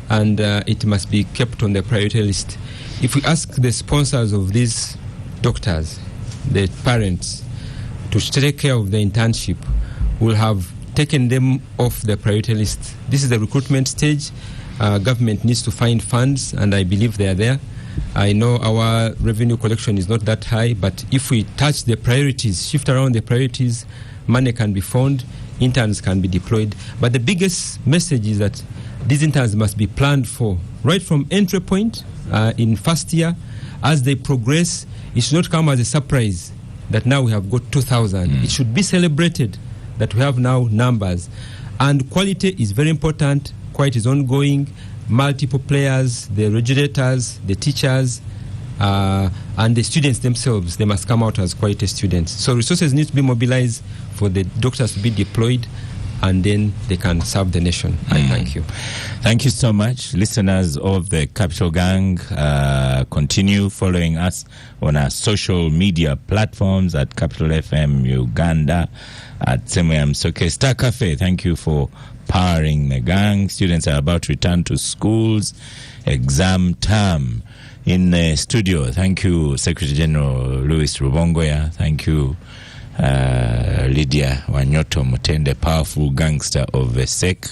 and it must be kept on the priority list. If we ask the sponsors of these doctors, the parents, to take care of the internship, we'll have taken them off the priority list. This is the recruitment stage. Government needs to find funds, and I believe they are there. I know our revenue collection is not that high, but if we touch the priorities, shift around the priorities, money can be found, interns can be deployed. But the biggest message is that these interns must be planned for right from entry point in first year. As they progress, it should not come as a surprise that now we have got 2,000. It should be celebrated that we have now numbers. And quality is very important. Quality is ongoing. Multiple players, the regulators, the teachers, and the students themselves, they must come out as quality students. So resources need to be mobilized for the doctors to be deployed, and then they can serve the nation. I thank you. Thank you so much. Listeners of the Capital Gang, continue following us on our social media platforms at Capital FM Uganda, at Semwea Msoke Star Cafe. Thank you for powering the gang. Students are about to return to schools, exam term. In the studio, thank you, Secretary General Louis Rubongoya. Thank you, Lydia Wanyoto Mutende, powerful gangster of the SEC.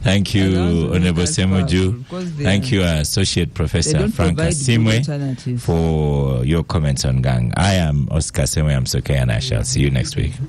Thank you, Honorable Semoju. Thank you, Associate Professor Frank Asimwe, for your comments on gang. I am Oscar Semwea Msoke, and I shall see you next week.